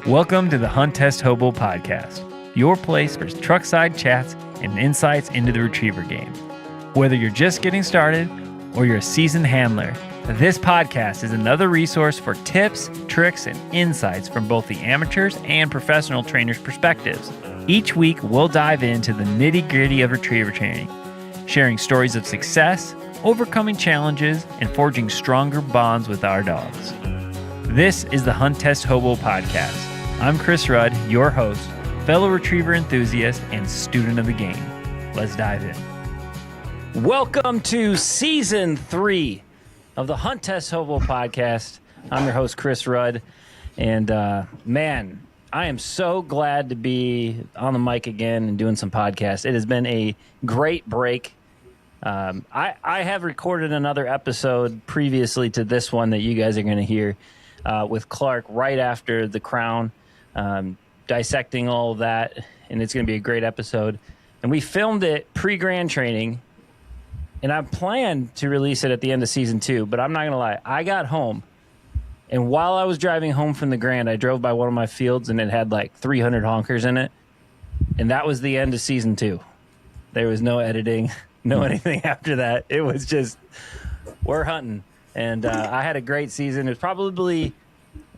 Welcome to the Hunt Test Hobo Podcast, your place for truckside chats and insights into the retriever game. Whether you're just getting started or you're a seasoned handler, this podcast is another resource for tips, tricks, and insights from both the amateurs and professional trainers' perspectives. Each week, we'll dive into the nitty-gritty of retriever training, sharing stories of success, overcoming challenges, and forging stronger bonds with our dogs. This is the Hunt Test Hobo Podcast. I'm Chris Rudd, your host, fellow retriever enthusiast, and student of the game. Let's dive in. Welcome to Season 3 of the Hunt Test Hobo Podcast. I'm your host, Chris Rudd, and man, I am so glad to be on the mic again and doing some podcasts. It has been a great break. I have recorded another episode previously to this one that you guys are going to hear with Clark right after the crown, dissecting all of that, and it's going to be a great episode. And we filmed it pre-grand training, and I planned to release it at the end of Season 2, but I'm not going to lie. I got home, and while I was driving home from the Grand, I drove by one of my fields, and it had like 300 honkers in it, and that was the end of Season 2. There was no editing, no anything after that. It was just, we're hunting. And I had a great season. It was probably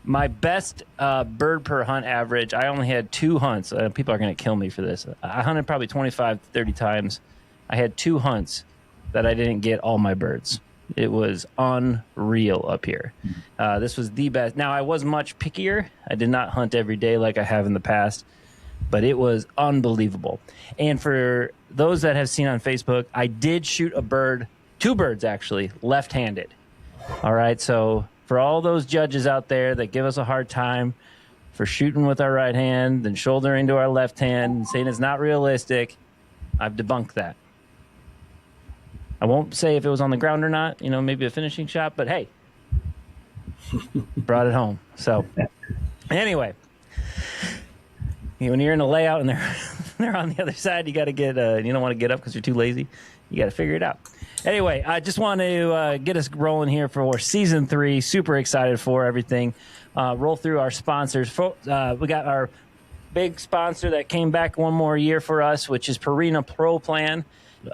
my best bird per hunt average. I only had 2 hunts. People are going to kill me for this. I hunted probably 25, 30 times. I had 2 hunts that I didn't get all my birds. It was unreal up here. This was the best. Now, I was much pickier. I did not hunt every day like I have in the past, but it was unbelievable. And for those that have seen on Facebook, I did shoot a bird, 2 birds actually, left-handed. All right, so for all those judges out there that give us a hard time for shooting with our right hand and shouldering to our left hand and saying it's not realistic, I've debunked that. I won't say if it was on the ground or not, maybe a finishing shot, but hey, brought it home. So anyway, when you're in a layout and they're on the other side, you got to get, you don't want to get up because you're too lazy. You got to figure it out. Anyway, I just want to get us rolling here for Season 3. Super excited for everything. Roll through our sponsors. We got our big sponsor that came back one more year for us, which is Purina Pro Plan.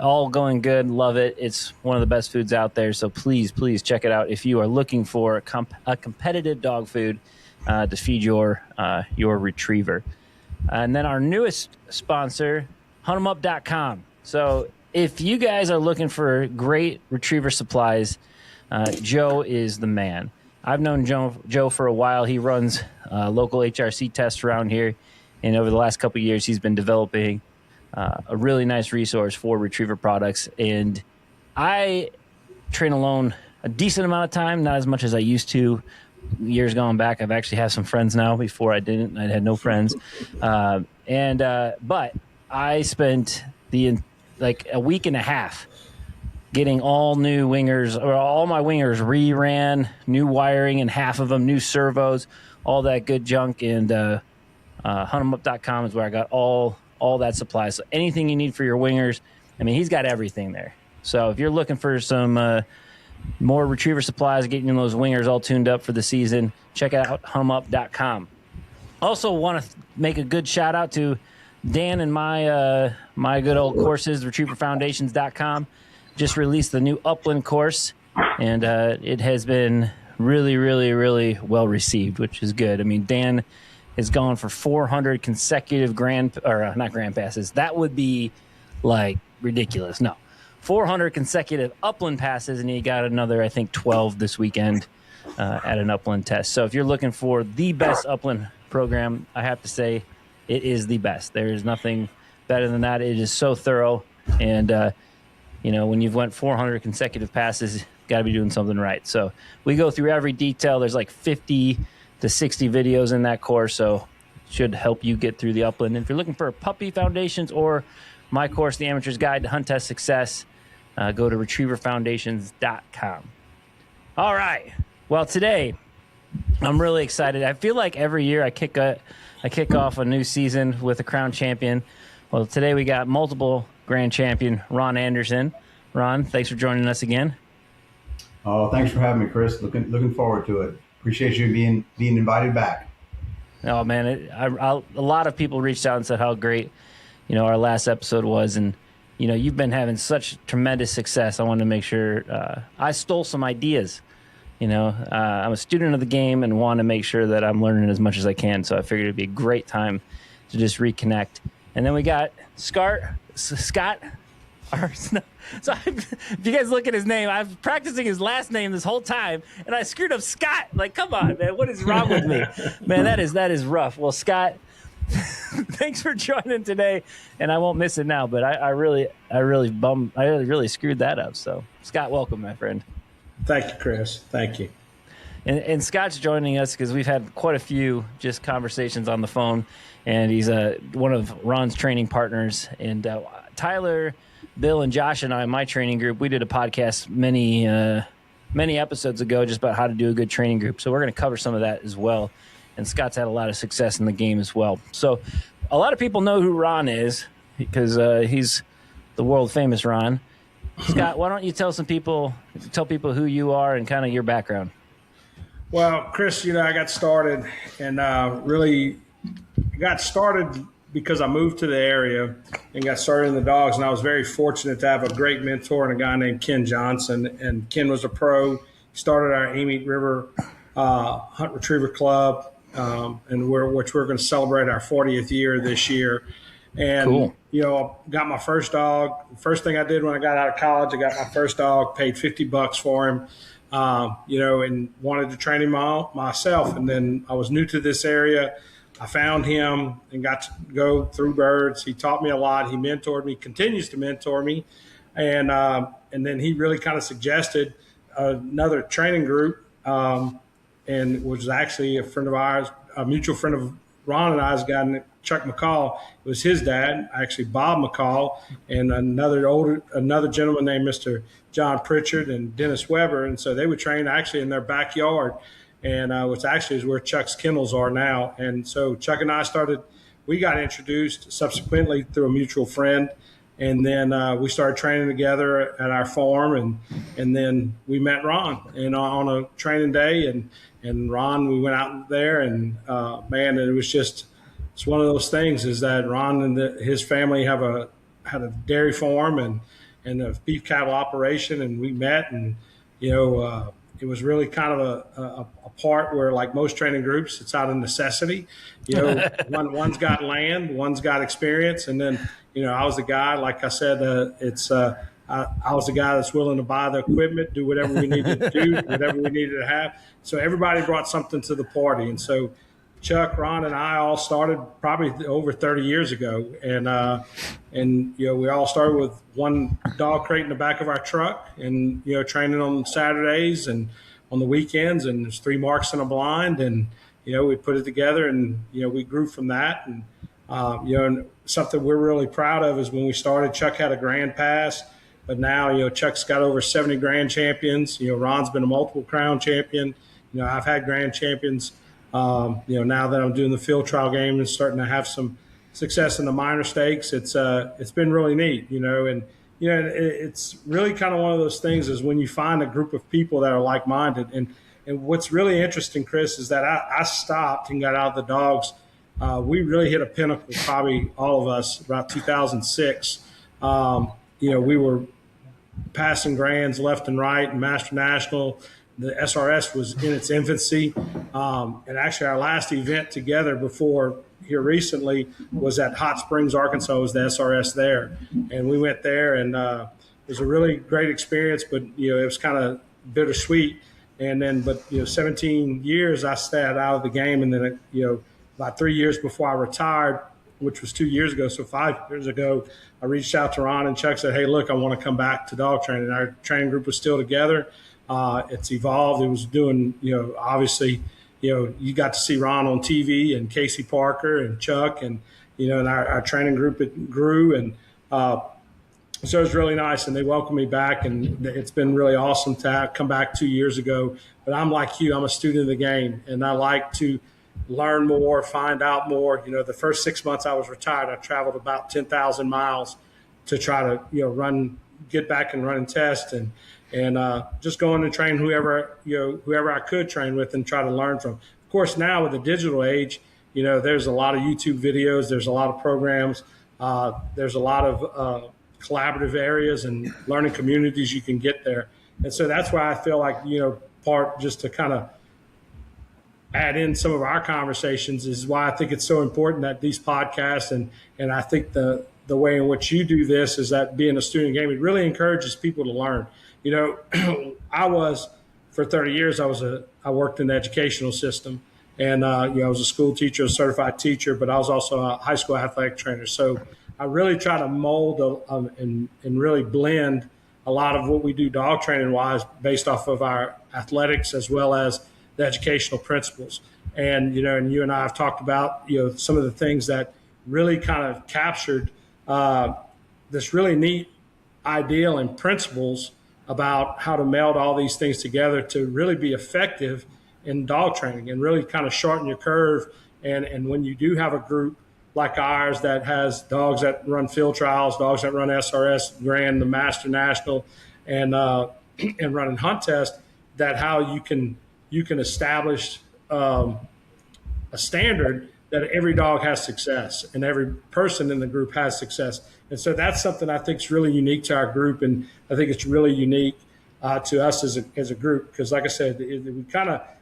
All going good. Love it. It's one of the best foods out there. So please check it out if you are looking for a competitive dog food to feed your retriever. And then our newest sponsor, huntemup.com. So if you guys are looking for great retriever supplies, Joe is the man. I've known Joe for a while. He runs local HRC tests around here, and over the last couple of years, he's been developing a really nice resource for retriever products. And I train alone a decent amount of time, not as much as I used to. Years gone back, I've actually have some friends now. Before I didn't. I had no friends. But I spent a week and a half getting all new wingers, or all my wingers re-ran, new wiring and half of them, new servos, all that good junk. And huntemup.com is where I got all that supply. So anything you need for your wingers, he's got everything there. So if you're looking for some more retriever supplies, getting those wingers all tuned up for the season, check out huntemup.com. Also want to make a good shout out to Dan and my good old courses, retrieverfoundations.com. Just released the new Upland course, and it has been really, really, really well received, which is good. Dan has gone for 400 consecutive not grand passes. That would be like ridiculous. No, 400 consecutive Upland passes, and he got another, I think, 12 this weekend at an Upland test. So if you're looking for the best Upland program, I have to say, it is the best. There is nothing better than that. It is so thorough. And, when you've went 400 consecutive passes, got to be doing something right. So we go through every detail. There's like 50 to 60 videos in that course. So it should help you get through the Upland. And if you're looking for puppy foundations or my course, The Amateur's Guide to Hunt Test Success, go to retrieverfoundations.com. All right. Well, today I'm really excited. I feel like every year I kick off a new season with a crown champion. Well, today we got multiple grand champion Ron Anderson. Ron, thanks for joining us again. Oh, thanks for having me, Chris. Looking forward to it. Appreciate you being invited back. Oh man, a lot of people reached out and said how great, our last episode was, and you've been having such tremendous success. I wanted to make sure I stole some ideas. I'm a student of the game and want to make sure that I'm learning as much as I can. So I figured it'd be a great time to just reconnect. And then we got Scott Arceneaux. So if you guys look at his name, I'm practicing his last name this whole time, and I screwed up Scott. Like, come on, man, what is wrong with me? Man, that is rough. Well, Scott, thanks for joining today, and I won't miss it now. But I really screwed that up. So, Scott, welcome, my friend. Thank you, Chris. Thank you. And Scott's joining us because we've had quite a few just conversations on the phone, and he's one of Ron's training partners. And Tyler, Bill, and Josh and I, my training group, we did a podcast many episodes ago just about how to do a good training group. So we're going to cover some of that as well. And Scott's had a lot of success in the game as well. So a lot of people know who Ron is because he's the world famous Ron. Scott, why don't you tell people who you are and kind of your background? Well, Chris, I got started and really got started because I moved to the area and got started in the dogs. And I was very fortunate to have a great mentor and a guy named Ken Johnson. And Ken was a pro. He started our Amite River Hunt Retriever Club, which we're going to celebrate our 40th year this year. And, cool. Got my first dog. The first thing I did when I got out of college, I got my first dog, paid $50 for him, and wanted to train him myself. And then I was new to this area. I found him and got to go through birds. He taught me a lot. He mentored me, continues to mentor me. And then he really kind of suggested another training group, and was actually a friend of ours, a mutual friend of Ron and I's guy named Chuck McCall. It was his dad, actually Bob McCall, and another gentleman named Mr. John Pritchard and Dennis Weber. And so they would train actually in their backyard, and which actually is where Chuck's kennels are now. And so Chuck and I we got introduced subsequently through a mutual friend. And then we started training together at our farm, and then we met Ron on a training day, and Ron, we went out there, and man, it's one of those things is that Ron and his family had a dairy farm and a beef cattle operation, and we met, and it was really kind of a part where, like most training groups, it's out of necessity. One's got land, one's got experience, and then I was the guy, like I said, I was the guy that's willing to buy the equipment, do whatever we needed to do, whatever we needed to have. So everybody brought something to the party, and so Chuck, Ron, and I all started probably over 30 years ago, and we all started with one dog crate in the back of our truck, and training on Saturdays and on the weekends, and there's 3 marks in a blind, and we put it together, and we grew from that, and and something we're really proud of is when we started, Chuck had a grand pass, but now Chuck's got over 70 grand champions. Ron's been a multiple crown champion. I've had grand champions. Now that I'm doing the field trial game and starting to have some success in the minor stakes, it's been really neat, and it's really kind of one of those things is when you find a group of people that are like-minded, and what's really interesting, Chris, is that I stopped and got out of the dogs. We really hit a pinnacle, probably all of us, about 2006. We were passing grands left and right, and Master National. The SRS was in its infancy. And actually our last event together before here recently was at Hot Springs, Arkansas, was the SRS there. And we went there, and it was a really great experience, but, it was kind of bittersweet. And then, 17 years I stayed out of the game. And then, about 3 years before I retired, which was 2 years ago, so 5 years ago, I reached out to Ron and Chuck, said, hey, look, I want to come back to dog training. Our training group was still together. It's evolved. It was doing, obviously, you got to see Ron on TV and Casey Parker and Chuck and, and our training group, it grew. And so it was really nice. And they welcomed me back. And it's been really awesome to come back 2 years ago. But I'm like you, I'm a student of the game, and I like to learn more, find out more. The first 6 months I was retired, I traveled about 10,000 miles to try to, get back and run and test and just going and train whoever I could train with and try to learn from. Of course, now with the digital age, there's a lot of YouTube videos, there's a lot of programs, there's a lot of collaborative areas and learning communities you can get there. And so that's why I feel like, part just to kind of add in some of our conversations is why I think it's so important that these podcasts and I think the way in which you do this is that being a student game, it really encourages people to learn. For 30 years, I worked in the educational system, and I was a school teacher, a certified teacher, but I was also a high school athletic trainer. So I really try to mold and really blend a lot of what we do dog training wise based off of our athletics as well as the educational principles. And and you and I have talked about some of the things that really kind of captured this really neat ideal and principles about how to meld all these things together to really be effective in dog training and really kind of shorten your curve. And when you do have a group like ours that has dogs that run field trials, dogs that run SRS Grand, the Master National, and running Hunt Test, that how you can establish a standard that every dog has success and every person in the group has success. And so that's something I think is really unique to our group, and I think it's really unique to us as a group because, like I said,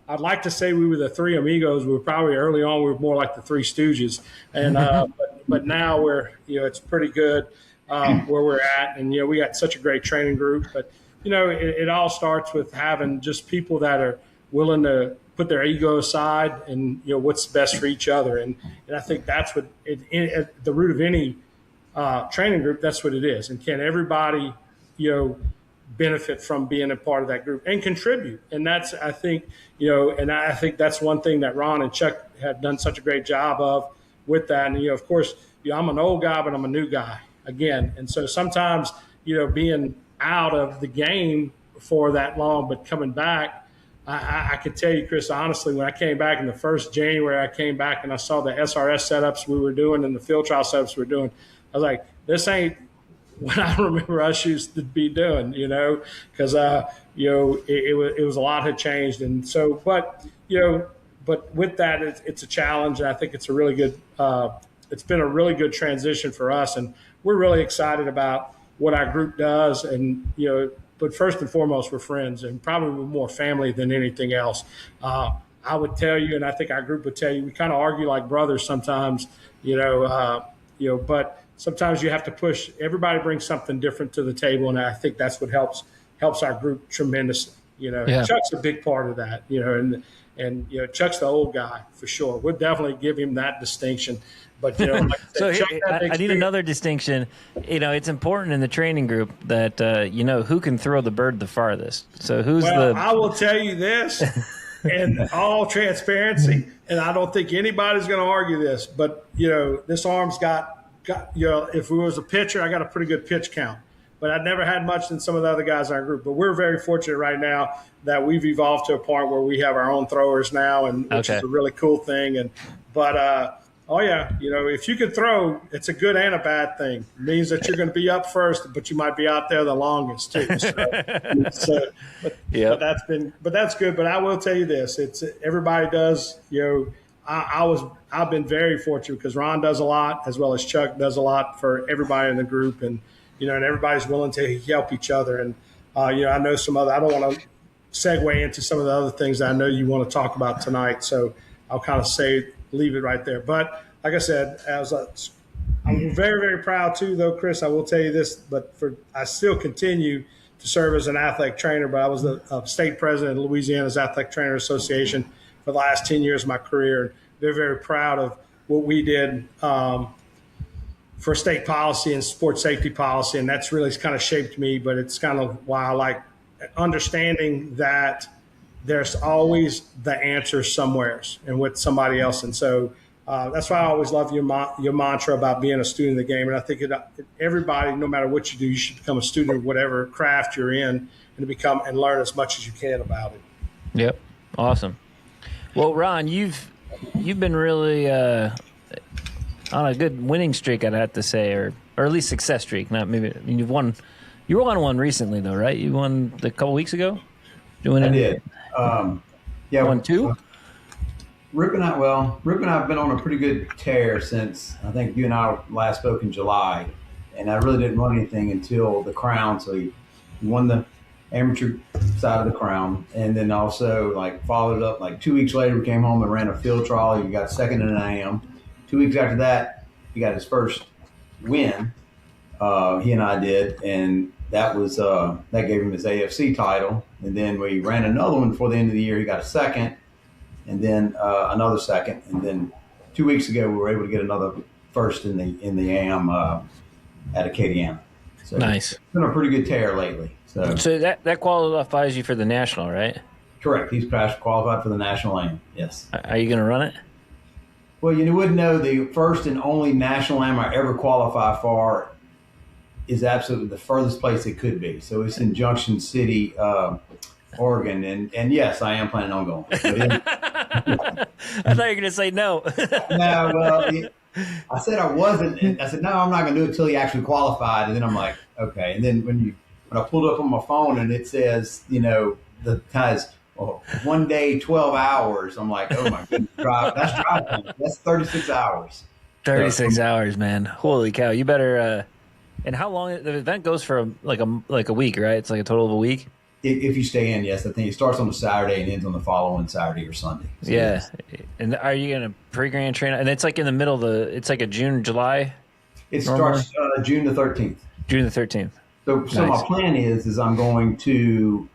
I'd like to say we were the three amigos. We were probably early on, we were more like the three stooges. And but now we're, it's pretty good where we're at. And, we got such a great training group. But, it all starts with having just people that are willing to put their ego aside and, what's best for each other. And I think that's what at the root of any training group, that's what it is. And can everybody, benefit from being a part of that group and contribute? And that's, I think, and I think that's one thing that Ron and Chuck have done such a great job of with that. And, of course, I'm an old guy, but I'm a new guy again. And so sometimes, being out of the game for that long, but coming back, I could tell you, Chris, honestly, when I came back in the first January, I came back and I saw the SRS setups we were doing and the field trial setups we were doing. I was like, this ain't what I remember us used to be doing, because, it was a lot had changed. And so, but with that, it's a challenge. And I think it's a really good, it's been a really good transition for us. And we're really excited about what our group does. And, but first and foremost, we're friends and probably more family than anything else. I would tell you, and I think our group would tell you, we kind of argue like brothers sometimes, but sometimes you have to push. Everybody brings something different to the table, and I think that's what helps our group tremendously. Yeah. Chuck's a big part of that. And Chuck's the old guy for sure. We'll definitely give him that distinction. But like I said, I need another distinction. It's important in the training group that who can throw the bird the farthest. So I will tell you this, in all transparency, and I don't think anybody's going to argue this, but this arm's got if we was a pitcher, I got a pretty good pitch count, but I'd never had much than some of the other guys in our group. But we're very fortunate right now that we've evolved to a point where we have our own throwers now, and which is a really cool thing. If you can throw, it's a good and a bad thing. It means that you're going to be up first, but you might be out there the longest too. But that's good. But I will tell you this: everybody does. I've been very fortunate because Ron does a lot, as well as Chuck does a lot for everybody in the group, and and everybody's willing to help each other. And I know some other. I don't want to segue into some of the other things that I know you want to talk about tonight, so I'll kind of leave it right there. But like I said, I'm very, very proud too, though, Chris. I will tell you this, but I still continue to serve as an athletic trainer. But I was the state president of Louisiana's Athletic Trainer Association for the last 10 years of my career. Very, very proud of what we did for state policy and sports safety policy, and that's really kind of shaped me. But it's kind of why I like understanding that there's always the answer somewhere and with somebody else. And so that's why I always love your mantra about being a student of the game. And I think everybody, no matter what you do, you should become a student of whatever craft you're in and learn as much as you can about it. Yep. Awesome. Well, Ron, you've been really on a good winning streak, I'd have to say, or at least success streak. Not maybe. I mean, you've won. You won one recently, though, right? You won a couple weeks ago. I did. Won two. Rip and I have been on a pretty good tear since I think you and I last spoke in July, and I really didn't run anything until the Crown. So he won the amateur side of the Crown, and then also like followed it up. Like 2 weeks later, we came home and ran a field trial. He got second in an AM. 2 weeks after that, he got his first win. He and I did, and that was that gave him his AFC title. And then we ran another one before the end of the year. He got a second. And then another second, and then 2 weeks ago we were able to get another first in the AM at Acadiana. So nice. It's been a pretty good tear lately. So that qualifies you for the national, right? Correct. He's qualified for the national AM. Yes. Are you going to run it? Well, you wouldn't know the first and only national AM I ever qualify for is absolutely the furthest place it could be. So it's in Junction City, Oregon, and yes, I am planning on going. I thought you were going to say no. No, well, I said I wasn't. I said no, I'm not going to do it until he actually qualified. And then I'm like, okay. And then when I pulled up on my phone and it says, the guys, 1 day, 12 hours. I'm like, oh my goodness, that's driving. That's 36 hours. 36 hours, man. Holy cow! You better. And how long the event goes for? Like a week, right? It's like a total of a week. If you stay in, yes. I think it starts on a Saturday and ends on the following Saturday or Sunday. So yeah. Yes. And are you going to pre-grand train? And it's like in the middle of it's like a June, July? It normally? starts June the 13th. June the 13th. So Nice. my plan is I'm going to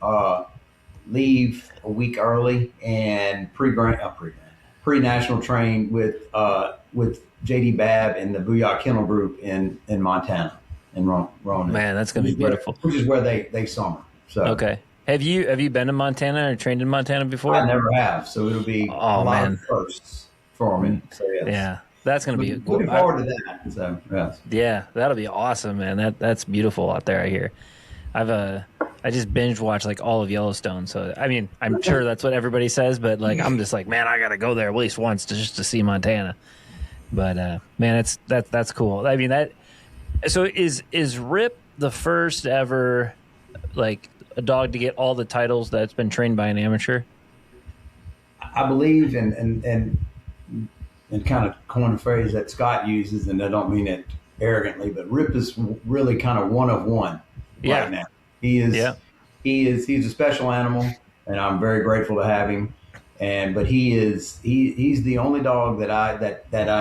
leave a week early and pre-national train with JD Babb and the Booyah Kennel Group in Montana, in Roanoke. Man, that's going to be beautiful. Which is where they summer. So Okay. Have you been to Montana or trained in Montana before? I never have, so it'll be a lot of firsts for me. So yes. Yeah, that's going to be cool. Looking forward to that. So yes. Yeah, that'll be awesome, man. That's beautiful out there. I hear. I just binge watched like all of Yellowstone. So I mean, I'm sure that's what everybody says, but like I'm just like, man, I got to go there at least once just to see Montana. But man, that's cool. I mean that. So is Rip the first ever like a dog to get all the titles that's been trained by an amateur? I believe and kind of coin a phrase that Scott uses, and I don't mean it arrogantly, but Rip is really kind of one of one right now. He's a special animal, and I'm very grateful to have him. But he's the only dog that I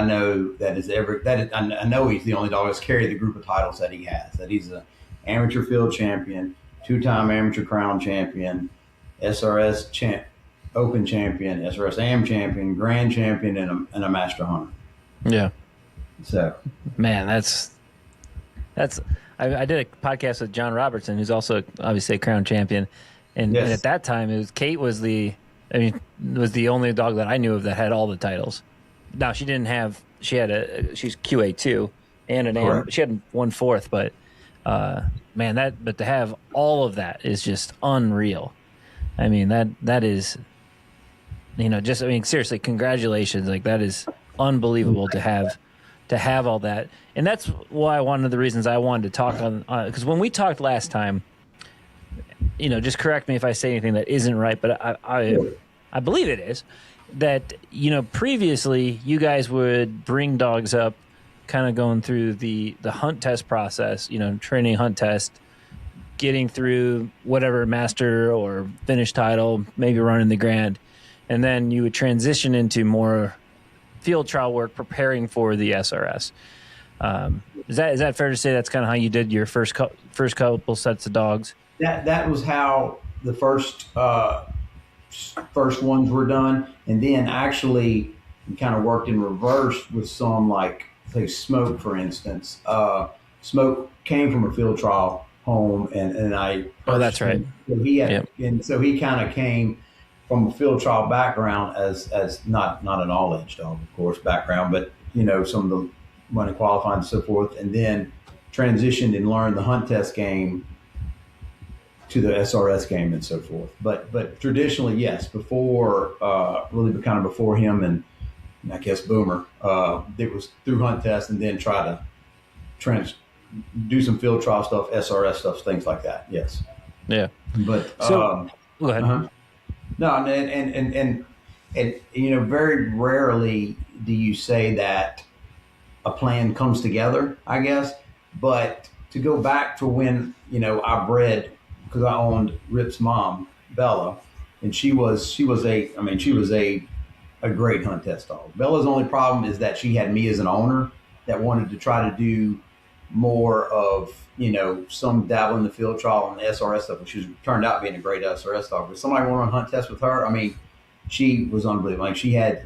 know I know he's the only dog that's carried the group of titles that he has. That he's an amateur field champion, 2-time amateur crown champion, SRS open champion, SRS AM champion, grand champion, and a master hunter. Yeah. So, man, that's. I did a podcast with John Robertson, who's also obviously a crown champion, and at that time Kate was the only dog that I knew of that had all the titles. Now she's QA2 and an AM. She had 1/4, but but to have all of that is just unreal. I mean that is, seriously, congratulations. Like that is unbelievable to have all that. And that's why one of the reasons I wanted to talk on, because when we talked last time, just correct me if I say anything that isn't right, but I believe it is, that, previously you guys would bring dogs up kind of going through the hunt test process, training hunt test, getting through whatever master or finish title, maybe running the grand, and then you would transition into more field trial work preparing for the SRS. Is that fair to say that's kind of how you did your first couple sets of dogs? That was how the first ones were done, and then actually we kind of worked in reverse with some, like say Smoke, for instance. Smoke came from a field trial home, and I. Oh, that's right. So he had, and so he kind of came from a field trial background as not an all age dog, of course, background, but some of the running qualifying and so forth, and then transitioned and learned the hunt test game to the SRS game and so forth. But traditionally, yes, before really kind of before him and I guess Boomer, it was through hunt test and then try to do some field trial stuff, SRS stuff, things like that. Yes. Yeah. But so, go ahead. No, and very rarely do you say that a plan comes together, I guess. But to go back to when, I bred, because I owned Rip's mom, Bella, and she was a great hunt test dog. Bella's only problem is that she had me as an owner that wanted to try to do more of, some dabble in the field trial and the SRS stuff, which turned out being a great SRS dog. But somebody want to hunt test with her, she was unbelievable. Like, she had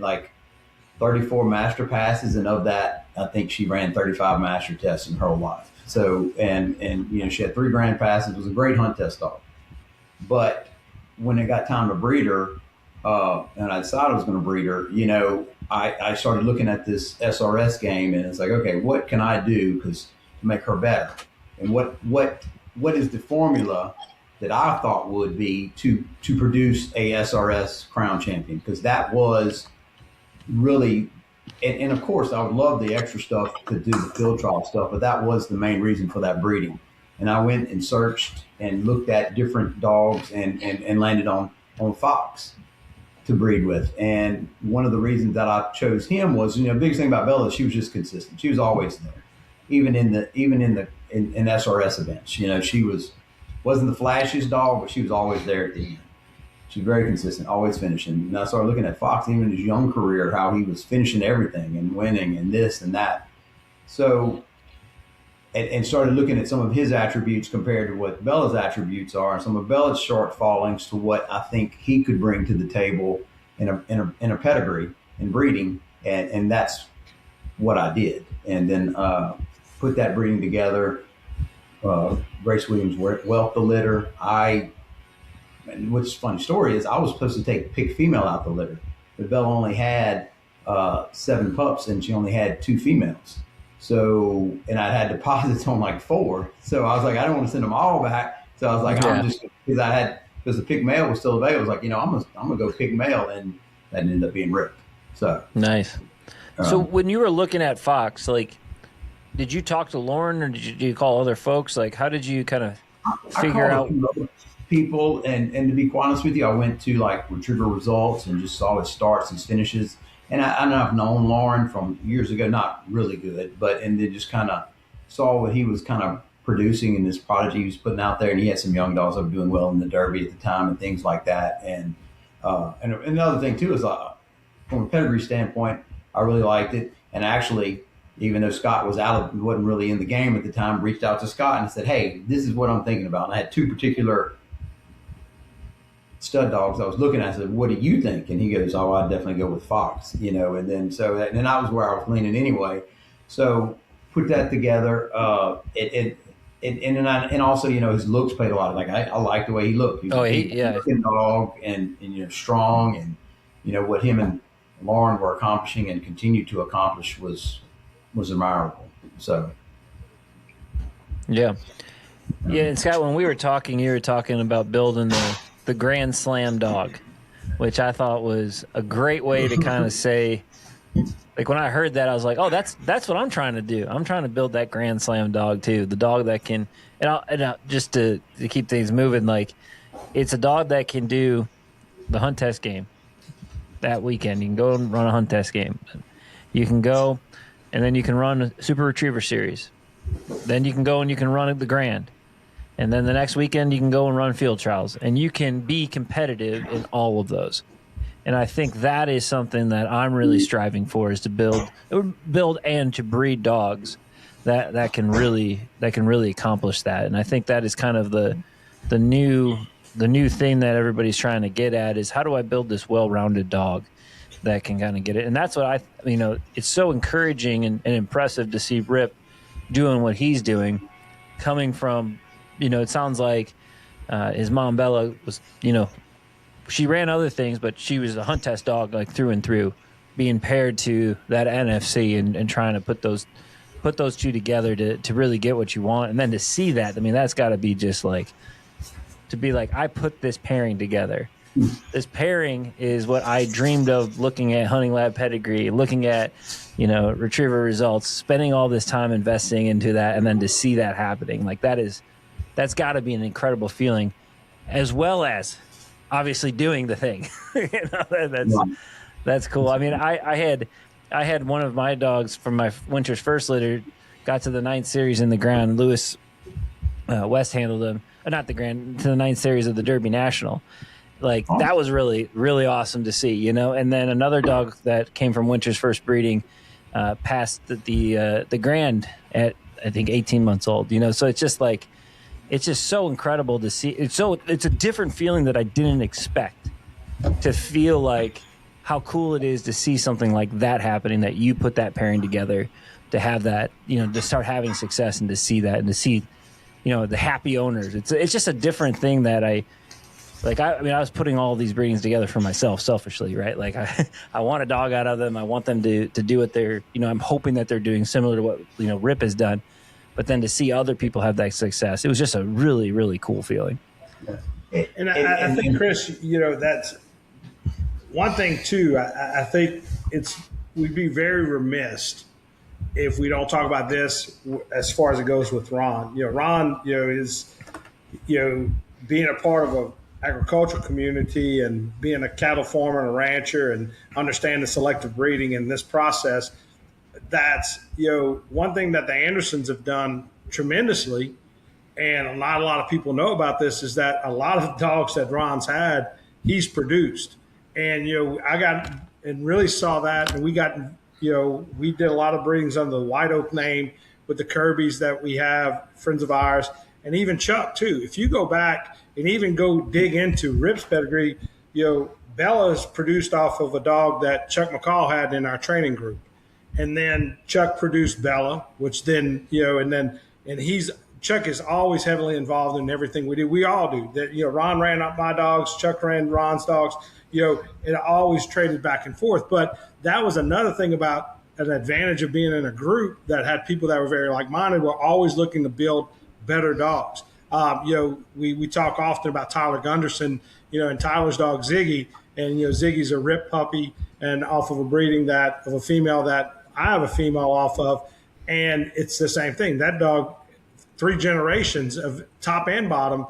34 master passes, and of that, I think she ran 35 master tests in her whole life. So, and she had 3 grand passes. It was a great hunt test dog. But when it got time to breed her, and I decided I was going to breed her, I started looking at this SRS game, and it's like, okay, what can I do to make her better? And what is the formula that I thought would be to produce a SRS crown champion? Because that was really, and of course, I would love the extra stuff to do the field trial stuff, but that was the main reason for that breeding. And I went and searched and looked at different dogs and landed on Fox to breed with. And one of the reasons that I chose him was, the biggest thing about Bella is she was just consistent. She was always there, even in SRS events. She wasn't the flashiest dog, but she was always there at the end. She was very consistent, always finishing. And I started looking at Fox, even in his young career, how he was finishing everything and winning and this and that. So, and started looking at some of his attributes compared to what Bella's attributes are, and some of Bella's shortfallings to what I think he could bring to the table in a pedigree in breeding, and that's what I did. And then put that breeding together. Grace Williams whelped the litter. What's a funny story is I was supposed to pick female out the litter, but Bella only had 7 pups, and she only had 2 females. So, and I had deposits on 4. So I was like, I don't want to send them all back. So I was like, because the pick male was still available. I was like, I'm gonna go pick male, and that ended up being Rip. So nice. So when you were looking at Fox, did you talk to Lauren, or did you call other folks? How did you kind of figure out people? And to be quite honest with you, I went to Retriever Results and just saw his starts, his finishes. And I've known Lauren from years ago, not really good, and then just kind of saw what he was kind of producing in this prodigy he was putting out there. And he had some young dogs that were doing well in the Derby at the time and things like that. And another thing too is from a pedigree standpoint, I really liked it. And actually, even though Scott wasn't really in the game at the time, reached out to Scott and said, hey, this is what I'm thinking about. And I had 2 particular stud dogs I was looking at. I said, what do you think? And he goes, I'd definitely go with Fox, and then and that was where I was leaning anyway. So put that together. And also, his looks played a lot. I liked the way he looked. He was a looking dog and strong, and what him and Lauren were accomplishing and continue to accomplish was admirable. So yeah. And Scott, when we were talking, you were talking about building the Grand Slam dog, which I thought was a great way to kind of say, when I heard that, I was like, oh, that's what I'm trying to do. I'm trying to build that Grand Slam dog too. The dog that can, just to keep things moving, it's a dog that can do the hunt test game that weekend. You can go and run a hunt test game. You can go, and then you can run a Super Retriever Series. Then you can go and you can run the Grand. And then the next weekend, you can go and run field trials. And you can be competitive in all of those. And I think that is something that I'm really striving for, is to build and to breed dogs that can really accomplish that. And I think that is kind of the new thing that everybody's trying to get at, is how do I build this well-rounded dog that can kind of get it? And that's what it's so encouraging and impressive to see Rip doing what he's doing, coming from, it sounds like his mom Bella was, she ran other things, but she was a hunt test dog through and through, being paired to that NFC and trying to put those 2 together to really get what you want. And then to see that, that's got to be just to be I put this pairing together. This pairing is what I dreamed of, looking at Hunting Lab pedigree, looking at, Retriever Results, spending all this time investing into that, and then to see that happening, that's got to be an incredible feeling, as well as obviously doing the thing. That's cool. I mean, I had one of my dogs from my winter's first litter got to the 9th series in the ground. Lewis West handled him, not the grand, to the 9th series of the Derby National. Like that was really, really awesome to see, And then another dog that came from winter's first breeding passed the grand at I think 18 months old. So it's just like it's just so incredible to see. It's a different feeling that I didn't expect, to feel like how cool it is to see something like that happening, that you put that pairing together, to have that, to start having success, and to see that, and to see, the happy owners. It's just a different thing that I was putting all these breedings together for myself selfishly, right? Like I want a dog out of them. I want them to do what they're, I'm hoping that they're doing similar to what, Rip has done. But then to see other people have that success, it was just a really, really cool feeling. And I think, Chris, that's one thing too. I think we'd be very remiss if we don't talk about this as far as it goes with Ron. Ron, is, being a part of a agricultural community and being a cattle farmer and a rancher and understanding selective breeding in this process. That's, one thing that the Andersons have done tremendously, and not a lot of people know about this, is that a lot of dogs that Ron's had, he's produced. And, I got and really saw that, and we got, we did a lot of breedings under the White Oak name with the Kirby's that we have, friends of ours, and even Chuck too. If you go back and even go dig into Rip's pedigree, Bella's produced off of a dog that Chuck McCall had in our training group. And then Chuck produced Bella, which then, Chuck is always heavily involved in everything we do. We all do. That, Ron ran up my dogs, Chuck ran Ron's dogs, it always traded back and forth. But that was another thing about an advantage of being in a group that had people that were very like-minded. We're always looking to build better dogs. We talk often about Tyler Gunderson, and Tyler's dog Ziggy, and, Ziggy's a Rip puppy and off of a breeding of a female that I have a female off of, and it's the same thing. That dog, 3 generations of top and bottom,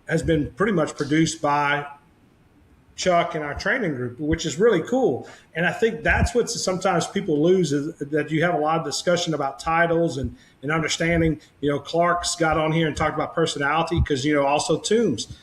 has been pretty much produced by Chuck and our training group, which is really cool. And I think that's what sometimes people lose, is that you have a lot of discussion about titles and understanding. Clark's got on here and talked about personality, because, also Toombs.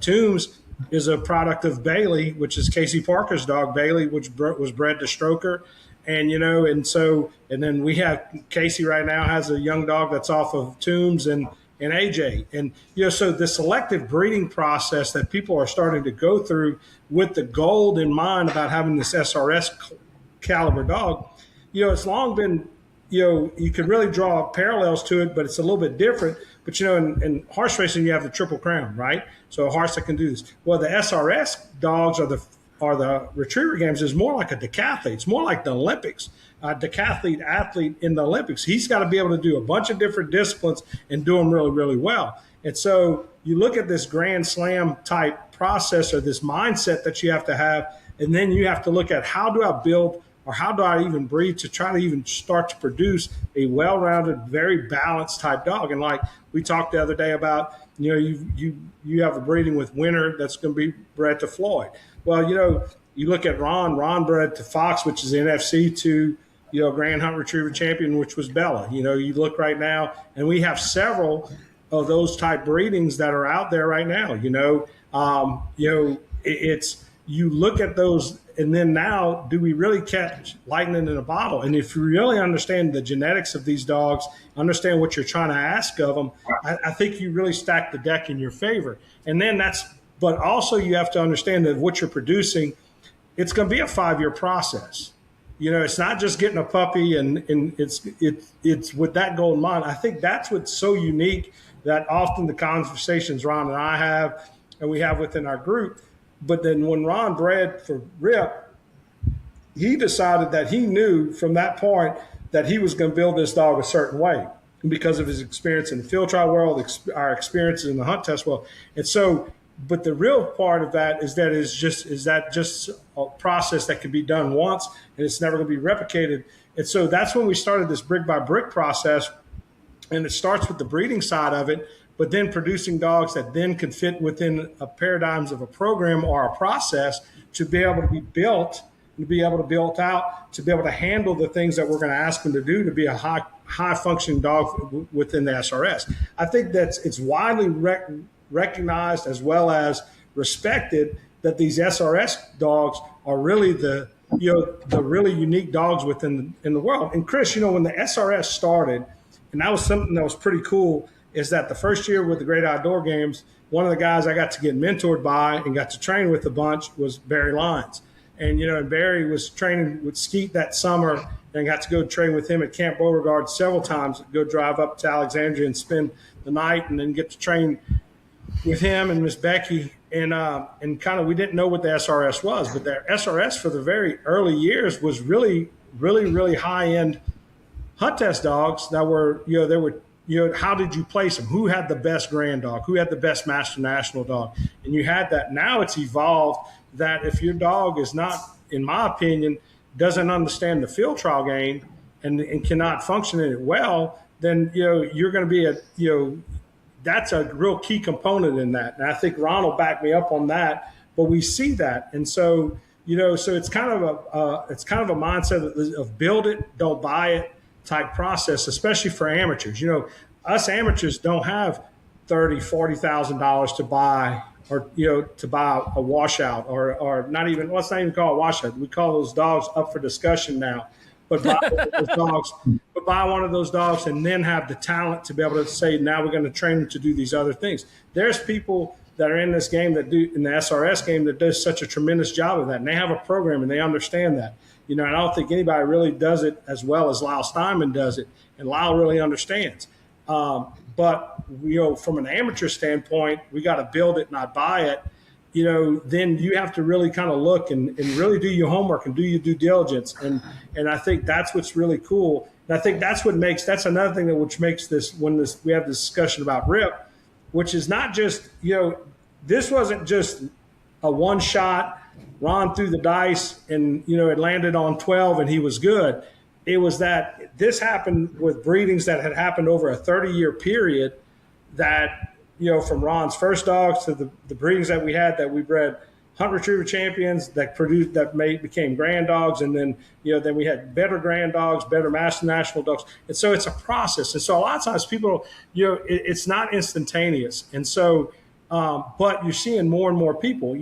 Toombs is a product of Bailey, which is Casey Parker's dog, Bailey, which was bred to Stroker. And, and then we have Casey right now has a young dog that's off of Toombs and AJ. And, so the selective breeding process that people are starting to go through with the goal in mind about having this SRS caliber dog, it's long been, you can really draw parallels to it, but it's a little bit different. But, in horse racing, you have the Triple Crown, right? So a horse that can do this. Well, the SRS dogs are the retriever games is more like a decathlete. It's more like the Olympics. A decathlete athlete in the Olympics. He's got to be able to do a bunch of different disciplines and do them really, really well. And so you look at this Grand Slam type process, or this mindset that you have to have, and then you have to look at how do I build, or how do I even breed to try to even start to produce a well-rounded, very balanced type dog. And like we talked the other day about, you have a breeding with Winter that's going to be bred to Floyd. Well, you look at Ron bred to Fox, which is the NFC to, Grand Hunt Retriever Champion, which was Bella. You look right now, and we have several of those type breedings that are out there right now. It's you look at those, and then now, do we really catch lightning in a bottle? And if you really understand the genetics of these dogs, understand what you're trying to ask of them, I think you really stack the deck in your favor. And then but also you have to understand that what you're producing, it's going to be a 5-year process. It's not just getting a puppy and it's with that goal in mind. I think that's what's so unique, that often the conversations Ron and I have, and we have within our group. But then when Ron bred for Rip, he decided that he knew from that point that he was going to build this dog a certain way because of his experience in the field trial world, our experiences in the hunt test world. And so, but the real part of that is that just a process that can be done once and it's never going to be replicated. And so that's when we started this brick by brick process. And it starts with the breeding side of it, but then producing dogs that then can fit within a paradigms of a program or a process to be able to be built, to be able to build out, to be able to handle the things that we're going to ask them to do to be a high functioning dog within the SRS. I think that it's widely recognized as well as respected that these SRS dogs are really the really unique dogs in the world. And Chris, when the SRS started, and that was something that was pretty cool, is that the first year with the Great Outdoor Games, one of the guys I got to get mentored by and got to train with a bunch was Barry Lyons. And, and Barry was training with Skeet that summer and got to go train with him at Camp Beauregard several times, go drive up to Alexandria and spend the night and then get to train with him and Miss Becky. And kind of we didn't know what the SRS was, but the SRS for the very early years was really, really, really high-end hunt test dogs that were, they were, how did you place them? Who had the best grand dog? Who had the best master national dog? And you had that. Now it's evolved that if your dog is not, in my opinion, doesn't understand the field trial game and cannot function in it well, then, you're going to be that's a real key component in that. And I think Ron will back me up on that, but we see that. And so, so it's kind of a mindset of build it, don't buy it type process, especially for amateurs. Us amateurs don't have $30,000, $40,000 to buy or, to buy a washout or not even, let's not even call it washout. We call those dogs up for discussion now. But buy one of those dogs and then have the talent to be able to say, now we're going to train them to do these other things. There's people that are in this game in the SRS game that does such a tremendous job of that. And they have a program and they understand that. And I don't think anybody really does it as well as Lyle Steinman does it. And Lyle really understands. But, from an amateur standpoint, we got to build it, not buy it. Then you have to really kind of look and really do your homework and do your due diligence. And I think that's what's really cool. And I think that's another thing which makes this, we have this discussion about RIP, which is not just, this wasn't just a one shot, Ron threw the dice and, it landed on 12 and he was good. It was that this happened with breedings that had happened over a 30-year period that, from Ron's first dogs to the breedings that we had that we bred hunt retriever champions that became grand dogs. And then, then we had better grand dogs, better master national dogs. And so it's a process. And so a lot of times people, it's not instantaneous. And so, but you're seeing more and more people,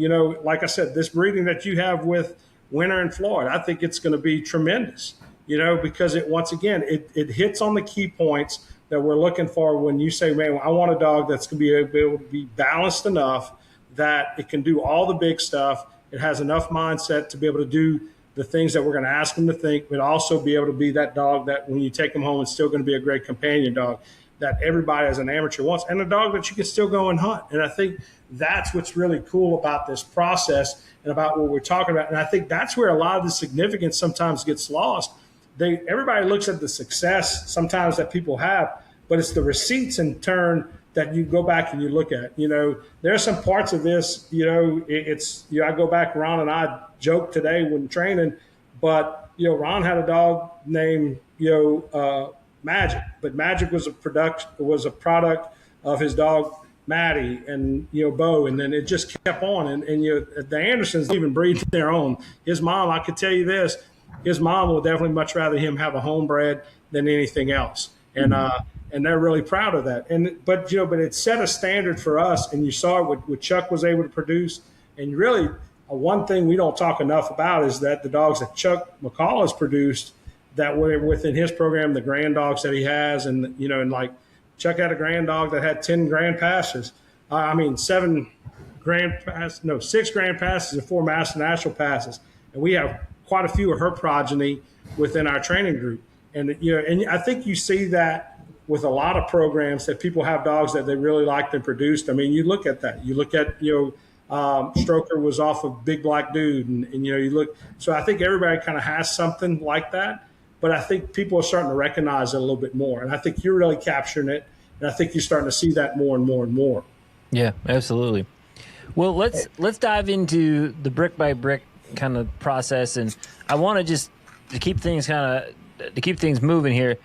like I said, this breeding that you have with Winter and Floyd, I think it's going to be tremendous, because once again, it hits on the key points that we're looking for when you say, man, I want a dog that's going to be able to be balanced enough that it can do all the big stuff. It has enough mindset to be able to do the things that we're going to ask them to think, but also be able to be that dog that when you take them home, it's still going to be a great companion dog that everybody as an amateur wants, and a dog that you can still go and hunt. And I think that's what's really cool about this process and about what we're talking about. And I think that's where a lot of the significance sometimes gets lost. Everybody looks at the success sometimes that people have, but it's the receipts in turn that you go back and you look at. There are some parts of this, I go back, Ron and I joked today when training, but, Ron had a dog named, Magic, but Magic was a product of his dog, Maddie, and, Bo, and then it just kept on. And the Andersons even breed their own. His mom, I could tell you this, his mom will definitely much rather him have a homebred than anything else. And they're really proud of that. But it set a standard for us. And you saw what Chuck was able to produce. And really, one thing we don't talk enough about is that the dogs that Chuck McCall has produced that were within his program, the grand dogs that he has, and like Chuck had a grand dog that had 10 grand passes. 6 grand passes and 4 master national passes. And we have quite a few of her progeny within our training group. And, and I think you see that with a lot of programs that people have dogs that they really liked and produced. You look at that. You look at, Stroker was off of Big Black Dude. And you look. So I think everybody kind of has something like that. But I think people are starting to recognize it a little bit more. And I think you're really capturing it. And I think you're starting to see that more and more and more. Yeah, absolutely. Well, let's dive into the brick by brick kind of process. And I want to just to keep things moving here.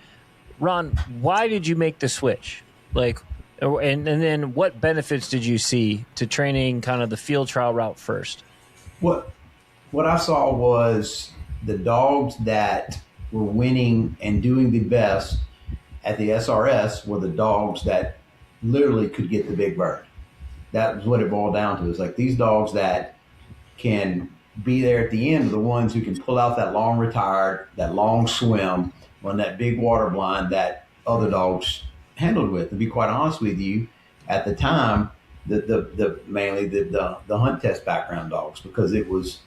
Ron, why did you make the switch? Like, And then what benefits did you see to training kind of the field trial route first? What I saw was the dogs that were winning and doing the best at the SRS were the dogs that literally could get the big bird. That was what it boiled down to. It's like these dogs that can be there at the end are the ones who can pull out that long retired, that long swim on that big water blind that other dogs handled with. To be quite honest with you, at the time, mainly the hunt test background dogs, because it was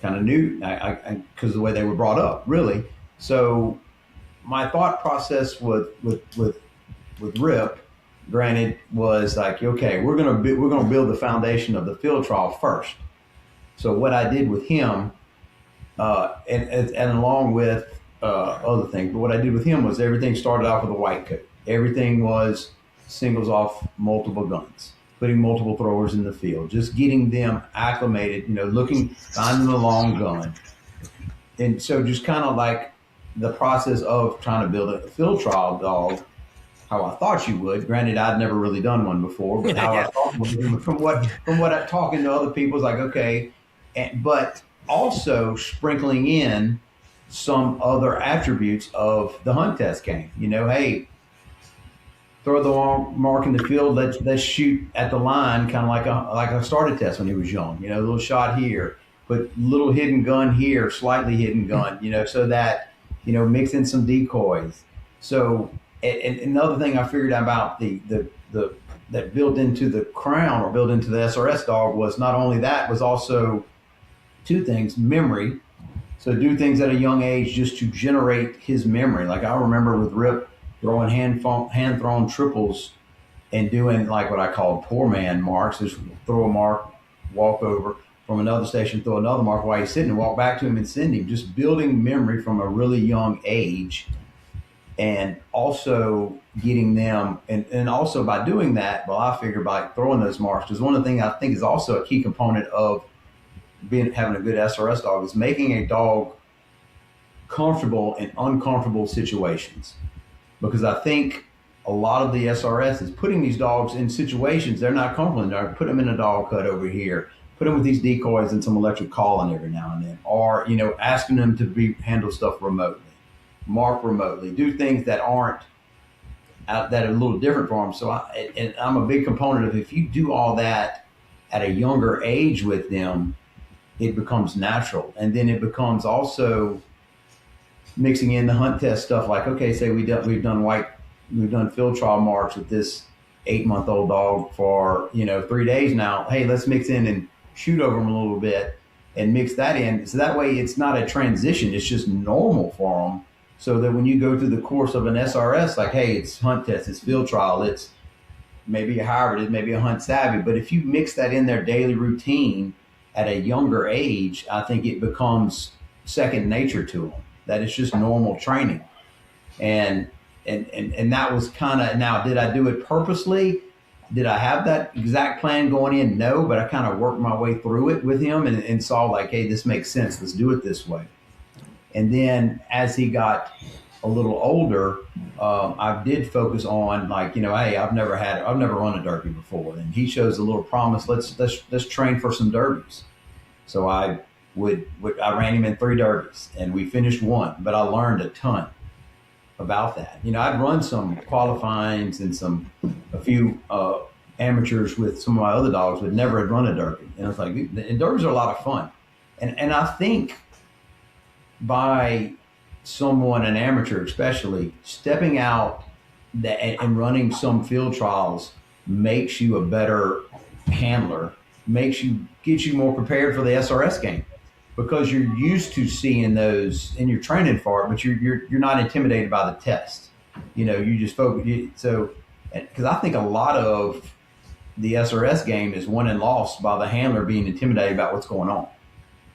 kind of new, because of the way they were brought up, really. So my thought process with Rip, granted, was like, okay, we're gonna build the foundation of the field trial first. So what I did with him, and along with other things, but what I did with him was everything started off with a white coat. Everything was singles off multiple guns, putting multiple throwers in the field, just getting them acclimated, finding the long gun. And so just kind of like the process of trying to build a field trial dog, how I thought you would. Granted, I'd never really done one before, but how I thought from what I'm talking to other people is like, okay, but also sprinkling in some other attributes of the hunt test game. Hey, throw the long mark in the field. Let's shoot at the line, kind of like a starter test when he was young. A little shot here, put little hidden gun here, slightly hidden gun. So that mix in some decoys. So and another thing I figured out about the that built into the crown or built into the SRS dog was not only that, was also two things: memory. So do things at a young age just to generate his memory. Like I remember with Rip throwing hand thrown triples and doing like what I call poor man marks. Just throw a mark, walk over from another station, throw another mark while he's sitting, and walk back to him and send him. Just building memory from a really young age, and also getting them, and also by doing that, well, I figure by throwing those marks, because one of the things I think is also a key component of having a good SRS dog is making a dog comfortable in uncomfortable situations. Because I think a lot of the SRS is putting these dogs in situations they're not comfortable in. They're put them in a dog cut over here, put them with these decoys and some electric calling every now and then, or asking them to handle stuff remotely, mark remotely, do things that aren't that are a little different for them. So I'm a big component of, if you do all that at a younger age with them, it becomes natural. And then it becomes also mixing in the hunt test stuff. Like, okay, say we've done field trial marks with this 8-month-old dog for 3 days now. Hey, let's mix in and shoot over them a little bit and mix that in. So that way it's not a transition, it's just normal for them. So that when you go through the course of an SRS, like, hey, it's hunt test, it's field trial, it's maybe a hybrid, it's maybe a hunt savvy. But if you mix that in their daily routine at a younger age, I think it becomes second nature to them. That it's just normal training. And that was kind of, now, did I do it purposely? Did I have that exact plan going in? No, but I kind of worked my way through it with him and saw like, hey, this makes sense. Let's do it this way. And then as he got a little older, I did focus on like, hey, I've never run a derby before. And he shows a little promise. Let's train for some derbies. So I ran him in 3 derbies and we finished 1, but I learned a ton about that. I'd run some qualifyings and a few amateurs with some of my other dogs, but never had run a derby. And I was like, and derbies are a lot of fun. And I think by someone, an amateur especially, stepping out and running some field trials makes you a better handler, gets you more prepared for the SRS game, because you're used to seeing those and you're training for it, but you're not intimidated by the test. You just focus. So, because I think a lot of the SRS game is won and lost by the handler being intimidated about what's going on.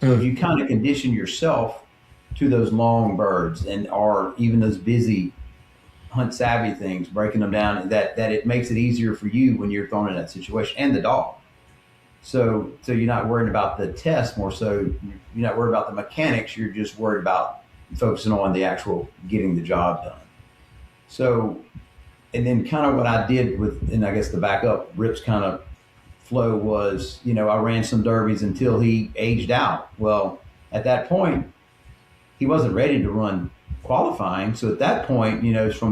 So if you kind of condition yourself to those long birds or even those busy hunt savvy things, breaking them down, that it makes it easier for you when you're thrown in that situation, and the dog. So you're not worried about the test, more so you're not worried about the mechanics, you're just worried about focusing on the actual getting the job done. So then kind of what I did with, and I guess the backup Rip's kind of flow was, I ran some derbies until he aged out. Well, at that point, he wasn't ready to run qualifying. So at that point,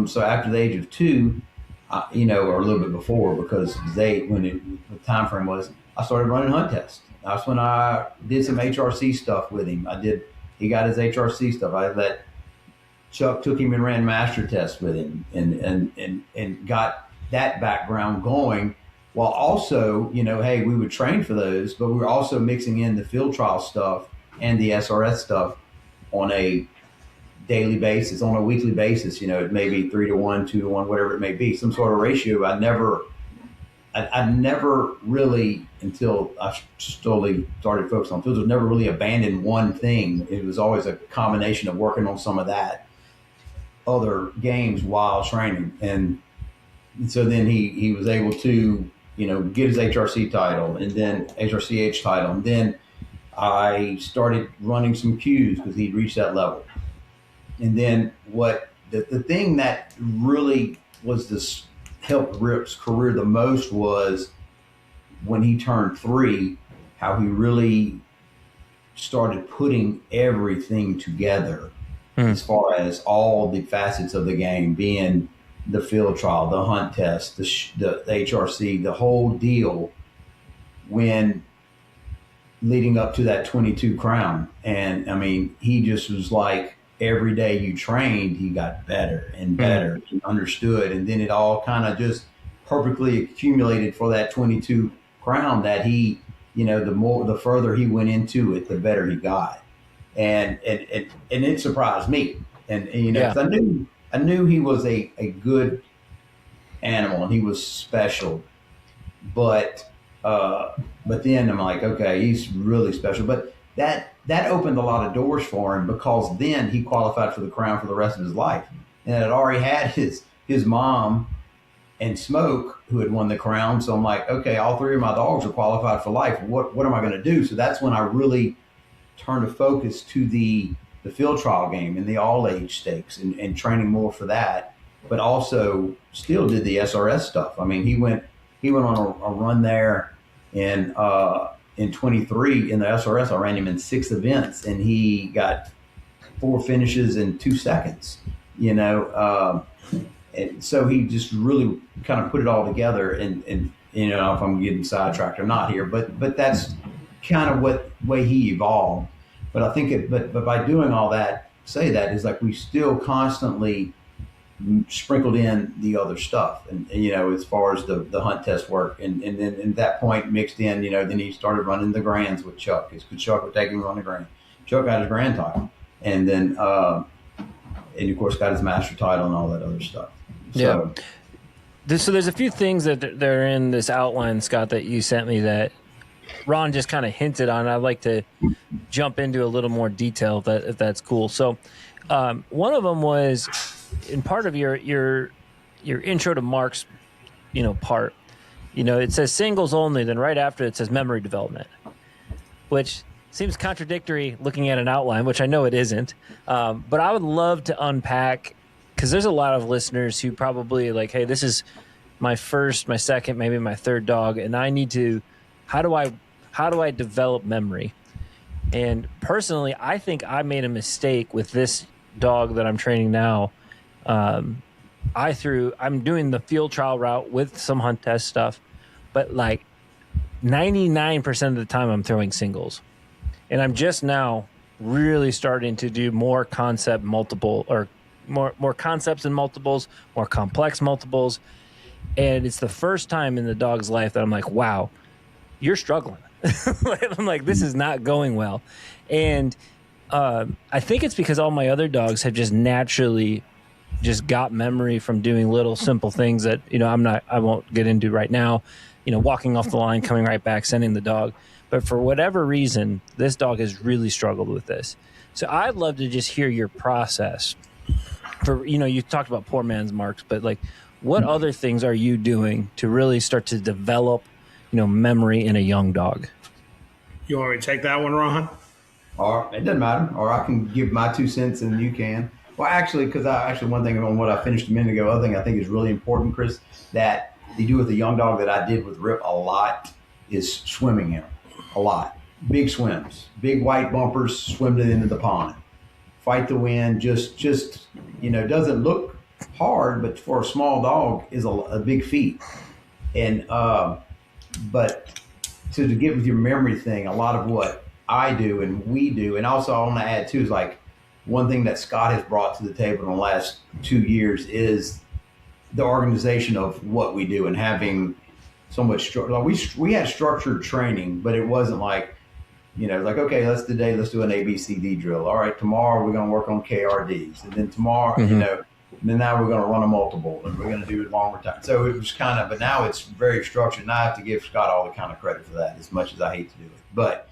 so after the age of 2, or a little bit before, because the time frame was, I started running Hunt Test. That's when I did some HRC stuff with him. He got his HRC stuff. I let Chuck took him and ran master tests with him and got that background going, while also, hey, we would train for those, but we were also mixing in the field trial stuff and the SRS stuff on a daily basis, on a weekly basis. It may be 3-to-1, 2-to-1, whatever it may be, some sort of ratio. I never really, until I slowly started focusing on fields, never really abandoned one thing. It was always a combination of working on some of that other games while training. And so then he was able to, get his HRC title and then HRCH title. And then I started running some Qs because he'd reached that level. And then the thing that really was this helped Rip's career the most was when he turned 3, how he really started putting everything together as far as all the facets of the game, being the field trial, the hunt test, the HRC, the whole deal, when leading up to that 22 crown. And I mean, he just was like, every day you trained, he got better and better. He understood. And then it all kind of just perfectly accumulated for that 22 crown that he, the further he went into it, the better he got. And it surprised me. And 'cause I knew he was a good animal and he was special, but then I'm like, okay, he's really special. But that opened a lot of doors for him, because then he qualified for the crown for the rest of his life. And it already had his mom and Smoke who had won the crown. So I'm like, okay, all 3 of my dogs are qualified for life. What am I going to do? So that's when I really turned to focus to the field trial game and the all age stakes and training more for that, but also still did the SRS stuff. I mean, he went on a run there in 23 in the SRS. I ran him in 6 events and he got 4 finishes in 2 seconds, and so he just really kind of put it all together. And if I'm getting sidetracked or not here, but that's kind of what way he evolved. But I think but by doing all that, is like we still constantly sprinkled in the other stuff, and as far as the hunt test work, and then at that point mixed in, then he started running the grands with Chuck, because Chuck would take him on the grand. Chuck got his grand title, and then and of course got his master title and all that other stuff. So, So there's a few things that are in this outline, Scott, that you sent me that Ron just kind of hinted on. I'd like to jump into a little more detail if that's cool. So one of them was, in part of your intro to Mark's, part, it says singles only. Then right after it says memory development, which seems contradictory looking at an outline, which I know it isn't. But I would love to unpack, because there's a lot of listeners who probably like, hey, this is my first, my second, maybe my third dog, and I need to, how do I develop memory? And personally, I think I made a mistake with this dog that I'm training now. I'm doing the field trial route with some hunt test stuff, but like 99% of the time I'm throwing singles. And I'm just now really starting to do more concept multiple, or more concepts and multiples, more complex multiples. And it's the first time in the dog's life that I'm like, wow, you're struggling. I'm like, this is not going well. And I think it's because all my other dogs have just naturally just got memory from doing little simple things that, I won't get into right now, walking off the line, coming right back, sending the dog. But for whatever reason, this dog has really struggled with this. So I'd love to just hear your process for, you talked about poor man's Marks, but like, what other things are you doing to really start to develop, memory in a young dog? You want me to take that one, Ron? Or it doesn't matter. Or I can give my 2 cents and you can. Well, actually, because one thing on what I finished a minute ago, other thing I think is really important, Chris, that they do with the young dog that I did with Rip a lot is swimming him a lot. Big swims, big white bumpers, swim it into the pond, fight the wind. Just doesn't look hard, but for a small dog is a big feat. And but to get with your memory thing, a lot of what I do and we do, and also I want to add too is like one thing that Scott has brought to the table in the last 2 years is the organization of what we do and having so much structure. Like we had structured training, but it wasn't like, like, okay, let's do an ABCD drill. All right, tomorrow we're going to work on KRDs. And then tomorrow, and then now we're going to run a multiple and we're going to do it longer time. So it was kind of, but now it's very structured. And I have to give Scott all the kind of credit for that, as much as I hate to do it. But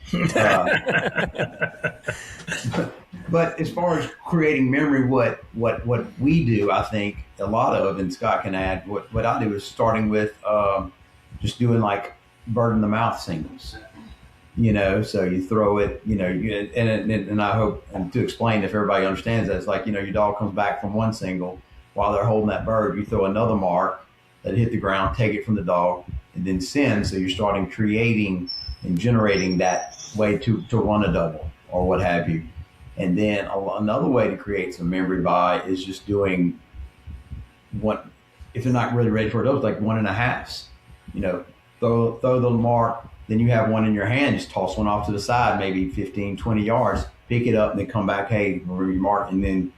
as far as creating memory, what we do, I think a lot of, and Scott can add, what I do is starting with just doing like bird in the mouth singles. So you throw it, and I hope, and to explain if everybody understands that, it's like, your dog comes back from one single, while they're holding that bird, you throw another mark that hit the ground, take it from the dog, and then send. So you're starting creating and generating that way to run a double or what have you. And then another way to create some memory by is just doing what, if they're not really ready for those, like 1.5s, throw the mark. Then you have one in your hand, just toss one off to the side, maybe 15, 20 yards, pick it up and then come back, hey, remark, and then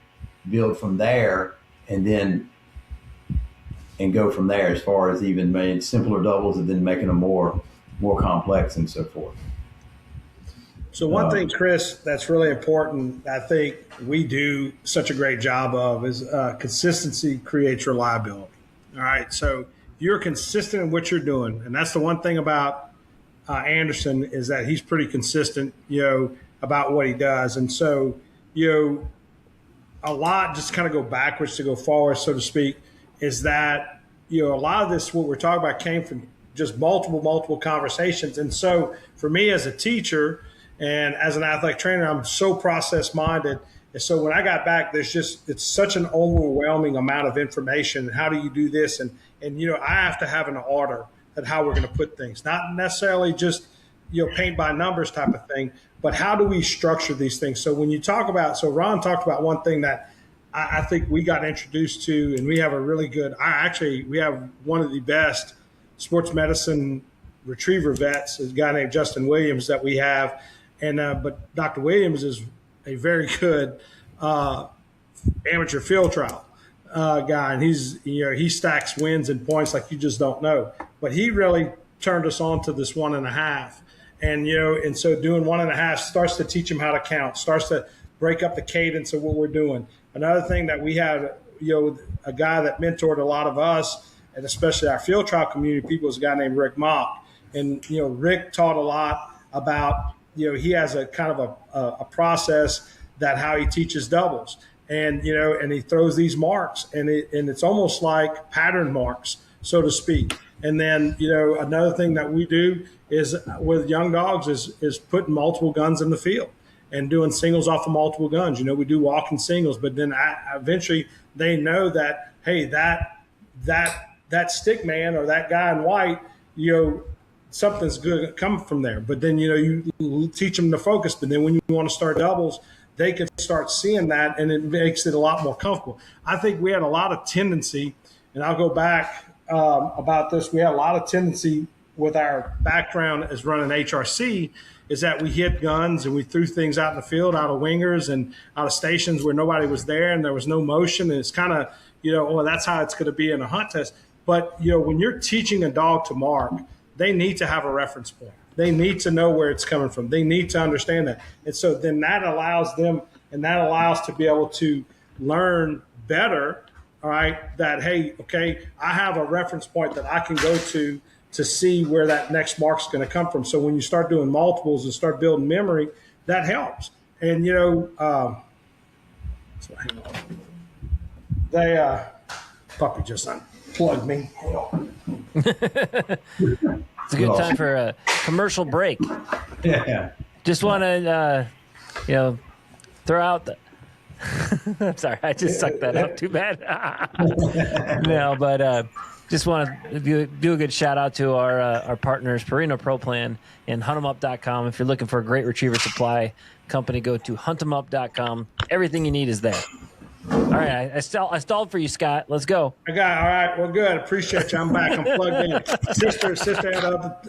build from there and go from there as far as even made simpler doubles and then making them more complex and so forth. So one thing, Chris, that's really important, I think we do such a great job of is consistency creates reliability. All right. So you're consistent in what you're doing. And that's the one thing about Anderson is that he's pretty consistent, about what he does. And so, a lot, just kind of go backwards to go forward, so to speak, is that, a lot of this, what we're talking about came from just multiple conversations. And so for me as a teacher and as an athletic trainer, I'm so process minded. And so when I got back, it's such an overwhelming amount of information. How do you do this? And I have to have an order at how we're going to put things, not necessarily just, paint by numbers type of thing, but how do we structure these things? So when you talk about, so Ron talked about one thing that I think we got introduced to, and we have a really good, we have one of the best sports medicine retriever vets, is a guy named Justin Williams that we have. And, but Dr. Williams is a very good amateur field trial guy. And he stacks wins and points like you just don't know. But he really turned us on to this 1.5. And, and so doing 1.5 starts to teach him how to count, starts to break up the cadence of what we're doing. Another thing that we had, a guy that mentored a lot of us, and especially our field trial community people, is a guy named Rick Mock. And, Rick taught a lot about, he has a kind of a process that how he teaches doubles. And, and he throws these marks, and it's almost like pattern marks, so to speak. And then, another thing that we do is with young dogs is putting multiple guns in the field and doing singles off of multiple guns. We do walking singles, but then eventually they know that, hey, that stick man or that guy in white, something's good come from there. But then, you teach them to focus. But then when you want to start doubles, they can start seeing that, and it makes it a lot more comfortable. I think we had a lot of tendency, and I'll go back about this. We had a lot of tendency with our background as running HRC is that we hit guns and we threw things out in the field, out of wingers and out of stations where nobody was there and there was no motion. And it's kind of, that's how it's going to be in a hunt test. But, when you're teaching a dog to mark, they need to have a reference point. They need to know where it's coming from. They need to understand that. And so then that allows them, and that allows to be able to learn better, all right, that, hey, okay, I have a reference point that I can go to see where that next mark's going to come from. So when you start doing multiples and start building memory, that helps. And, so hang on. They, puppy just unplugged me. It's a good time for a commercial break. Yeah. Just want to, throw out I'm sorry, I just sucked that up. Too bad. No, but just want to do a good shout out to our partners, Purina Pro Plan and huntemup.com. If you're looking for a great retriever supply company, go to huntemup.com. Everything you need is there. All right, I stalled for you, Scott. Let's go. All right. Well, good. Appreciate you. I'm back. I'm plugged in. Sister had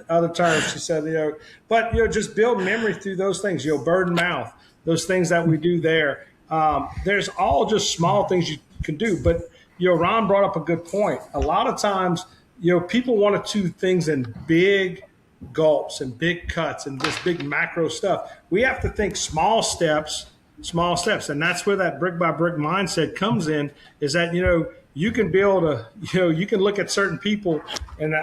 other terms. She said, but just build memory through those things. Bird and mouth, those things that we do there. There's all just small things you can do. But Ron brought up a good point. A lot of times, people want to do things in big gulps and big cuts and this big macro stuff. We have to think small steps. And that's where that brick by brick mindset comes in, is that, you can build you can look at certain people and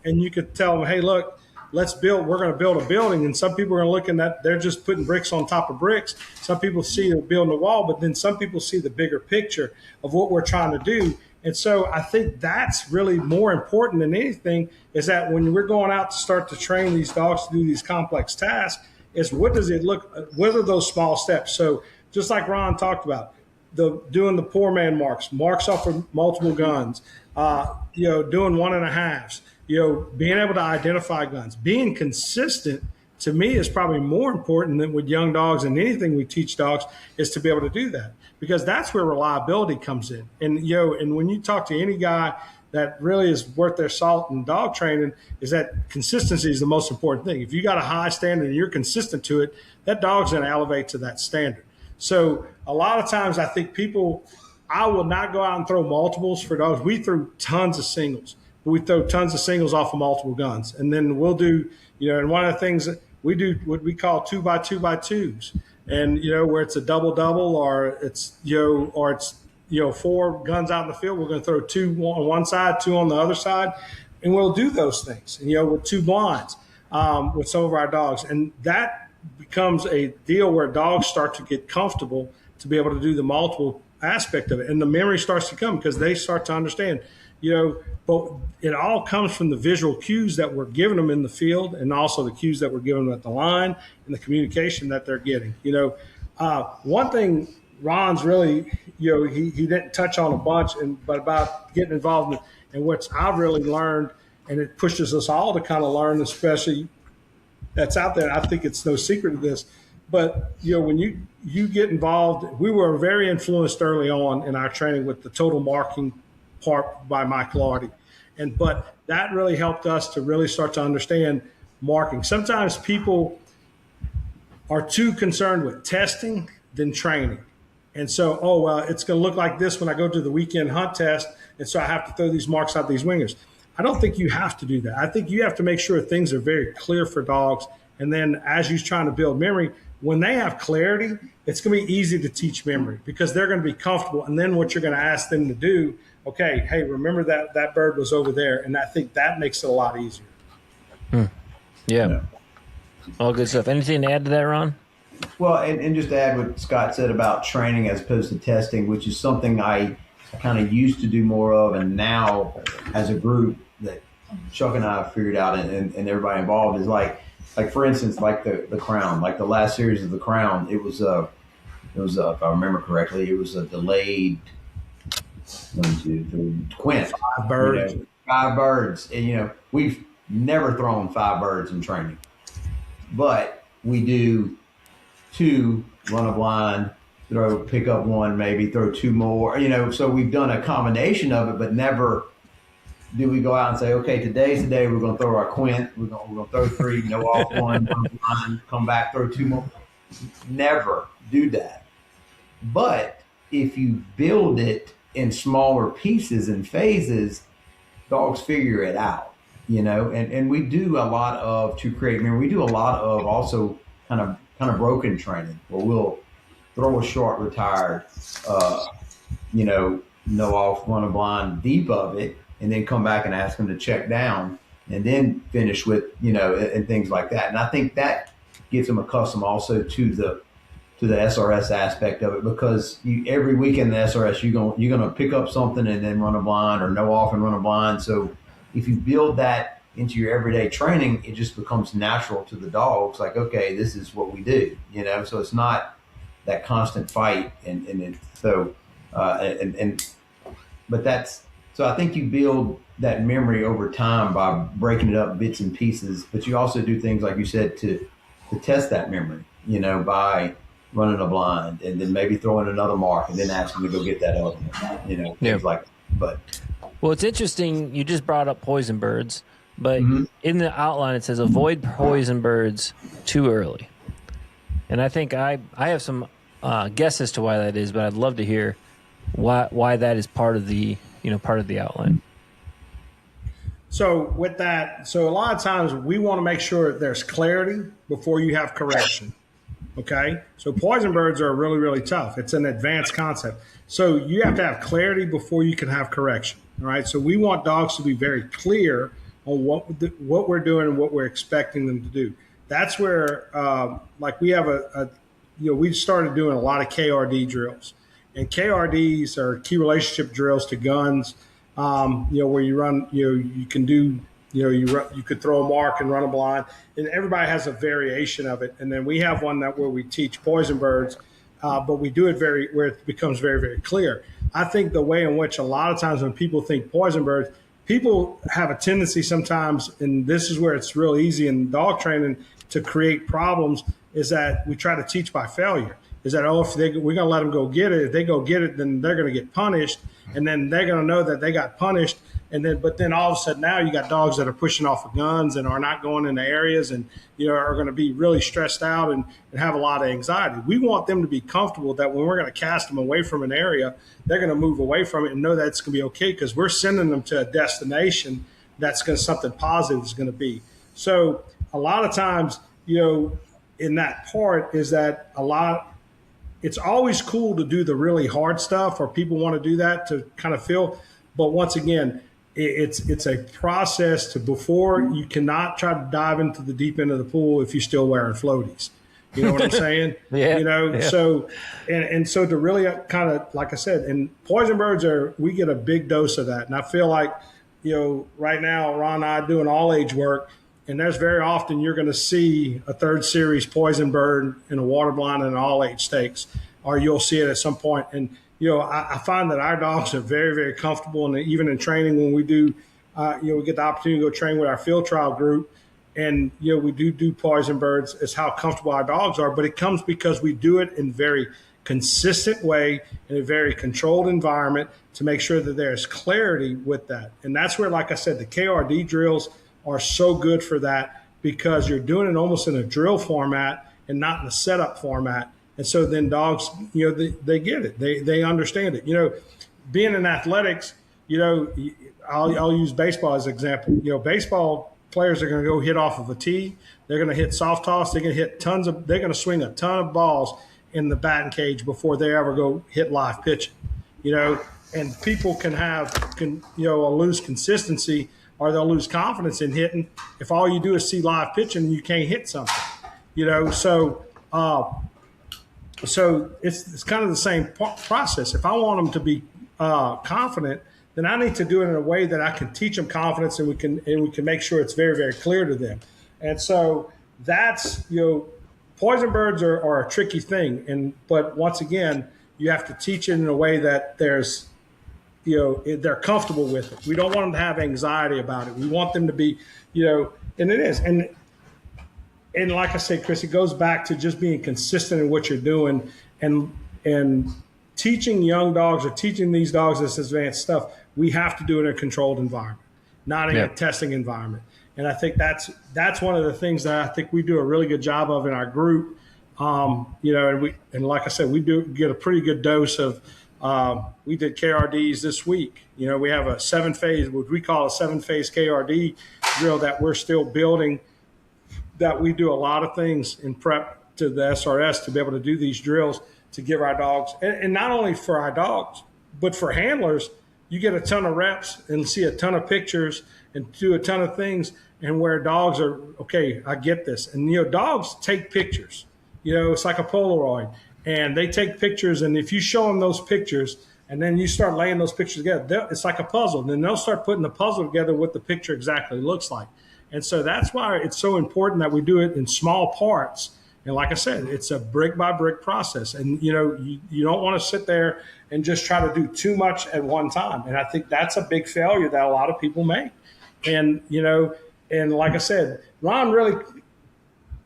you could tell them, hey, look, we're going to build a building. And some people are looking at, they're just putting bricks on top of bricks. Some people see they're building a wall, but then some people see the bigger picture of what we're trying to do. And so I think that's really more important than anything, is that when we're going out to start to train these dogs to do these complex tasks, is what does it look, what are those small steps? So just like Ron talked about, doing the poor man marks off of multiple guns, doing 1.5s, being able to identify guns, being consistent, to me, is probably more important than with young dogs, and anything we teach dogs is to be able to do that, because that's where reliability comes in. And, and when you talk to any guy that really is worth their salt in dog training, is that consistency is the most important thing. If you got a high standard and you're consistent to it, that dog's going to elevate to that standard. So a lot of times I think I will not go out and throw multiples for dogs. We throw tons of singles. We throw tons of singles off of multiple guns. And then we'll do, and one of the things that we do, what we call 2x2x2s. And, where it's a double, or it's, or it's, 4 guns out in the field. We're going to throw 2 on one side, 2 on the other side. And we'll do those things, with 2 blinds with some of our dogs. And that becomes a deal where dogs start to get comfortable to be able to do the multiple aspect of it. And the memory starts to come because they start to understand, but it all comes from the visual cues that we're giving them in the field, and also the cues that we're giving them at the line, and the communication that they're getting. One thing Ron's really, he didn't touch on a bunch, but about getting involved in what I've really learned, and it pushes us all to kind of learn, especially that's out there. I think it's no secret of this, but when you get involved, we were very influenced early on in our training with the total marking part by Mike Lardy, but that really helped us to really start to understand marking. Sometimes people are too concerned with testing than training. And so, it's going to look like this when I go to the weekend hunt test, and so I have to throw these marks out these wingers. I don't think you have to do that. I think you have to make sure things are very clear for dogs. And then as you're trying to build memory, when they have clarity, it's going to be easy to teach memory because they're going to be comfortable. And then what you're going to ask them to do, okay, hey, remember that bird was over there. And I think that makes it a lot easier. Yeah. All good stuff. Anything to add to that, Ron? Well, and just to add what Scott said about training as opposed to testing, which is something I kind of used to do more of, and now as a group that Chuck and I have figured out, and everybody involved, is like for instance, like the Crown, like the last series of the Crown, it was if I remember correctly, it was a delayed 1, 2, 3 quint. 5 birds. 5 birds, and we've never thrown 5 birds in training, but we do 2, run a blind, pick up 1, maybe throw 2 more, so we've done a combination of it, but never do we go out and say, okay, today's the day we're going to throw our quint, we're going to throw 3, no off 1, run a blind, come back, throw 2 more. Never do that. But if you build it in smaller pieces and phases, dogs figure it out, and we do a lot of, to create memory, we do a lot of also kind of broken training where we'll throw a short retired, no off, run a blind deep of it, and then come back and ask them to check down and then finish with, and things like that. And I think that gets them accustomed also to the SRS aspect of it, because every weekend in the SRS, you're going to pick up something and then run a blind, or no off and run a blind. So if you build that into your everyday training, it just becomes natural to the dogs. Like, okay, this is what we do, so it's not that constant fight. So I think you build that memory over time by breaking it up bits and pieces, but you also do things like you said to test that memory, by running a blind and then maybe throwing another mark and then asking to go get that element, things like that. But well, it's interesting. You just brought up poison birds, but Mm-hmm. in the outline it says avoid poison birds too early. And I think I have some guess as to why that is, but I'd love to hear why that is part of the outline. So with that, so a lot of times we want to make sure there's clarity before you have correction. Okay, so poison birds are really, really tough. It's an advanced concept. So you have to have clarity before you can have correction. All right, so we want dogs to be very clear on what we're doing and what we're expecting them to do. That's where, like we have we started doing a lot of KRD drills, and KRDs are key relationship drills to guns. Where you run, you can do, you could throw a mark and run a blind, and everybody has a variation of it. And then we have one where we teach poison birds, but we do it where it becomes very, very clear. I think the way in which a lot of times when people think poison birds, people have a tendency sometimes, and this is where it's real easy in dog training to create problems, is that we try to teach by failure. Is that, we're going to let them go get it. If they go get it, then they're going to get punished. And then they're going to know that they got punished. But then all of a sudden now you got dogs that are pushing off of guns and are not going into areas and, are going to be really stressed out and have a lot of anxiety. We want them to be comfortable that when we're going to cast them away from an area, they're going to move away from it and know that it's going to be okay because we're sending them to a destination that's going to, something positive is going to be. So a lot of times, in that part is that it's always cool to do the really hard stuff, or people want to do that to kind of feel. But once again, it's a process before you cannot try to dive into the deep end of the pool if you're still wearing floaties. You know what I'm saying? Yeah. So, and so to really kind of, like I said, and poison birds we get a big dose of that. And I feel like, right now, Ron and I doing all age work, and there's very often you're going to see a third series poison bird in a water blind and an all age stakes, or you'll see it at some point. And, I find that our dogs are very, very comfortable. And even in training, when we do, we get the opportunity to go train with our field trial group, and, we do poison birds, is how comfortable our dogs are. But it comes because we do it in very consistent way in a very controlled environment to make sure that there's clarity with that. And that's where, like I said, the KRD drills are so good for that, because you're doing it almost in a drill format and not in a setup format. And so then dogs, they get it. They understand it. Being in athletics, I'll use baseball as an example. Baseball players are going to go hit off of a tee. They're going to hit soft toss. They're going to hit they're going to swing a ton of balls in the batting cage before they ever go hit live pitching, and people can lose consistency, or they'll lose confidence in hitting if all you do is see live pitching and you can't hit something, So it's kind of the same process. If I want them to be confident, then I need to do it in a way that I can teach them confidence, and we can make sure it's very, very clear to them. And so that's, poison birds are a tricky thing. But once again, you have to teach it in a way that there's, they're comfortable with it. We don't want them to have anxiety about it. We want them to be, and it is. And like I said, Chris, it goes back to just being consistent in what you're doing and teaching young dogs, or teaching these dogs this advanced stuff. We have to do it in a controlled environment, not in a testing environment. And I think that's one of the things that I think we do a really good job of in our group. And like I said, we do get a pretty good dose of. We did KRDs this week. We have a 7-phase, what we call a 7-phase KRD drill that we're still building. That we do a lot of things in prep to the SRS to be able to do these drills to give our dogs, and not only for our dogs, but for handlers. You get a ton of reps and see a ton of pictures and do a ton of things, and where dogs are, okay, I get this. And, dogs take pictures. It's like a Polaroid, and they take pictures. And if you show them those pictures and then you start laying those pictures together, it's like a puzzle. And then they'll start putting the puzzle together what the picture exactly looks like. And so that's why it's so important that we do it in small parts And like I said, it's a brick by brick process. And, you know, you don't want to sit there and just try to do too much at one time. And I think that's a big failure that a lot of people make. And, you know, and like I said, Ron really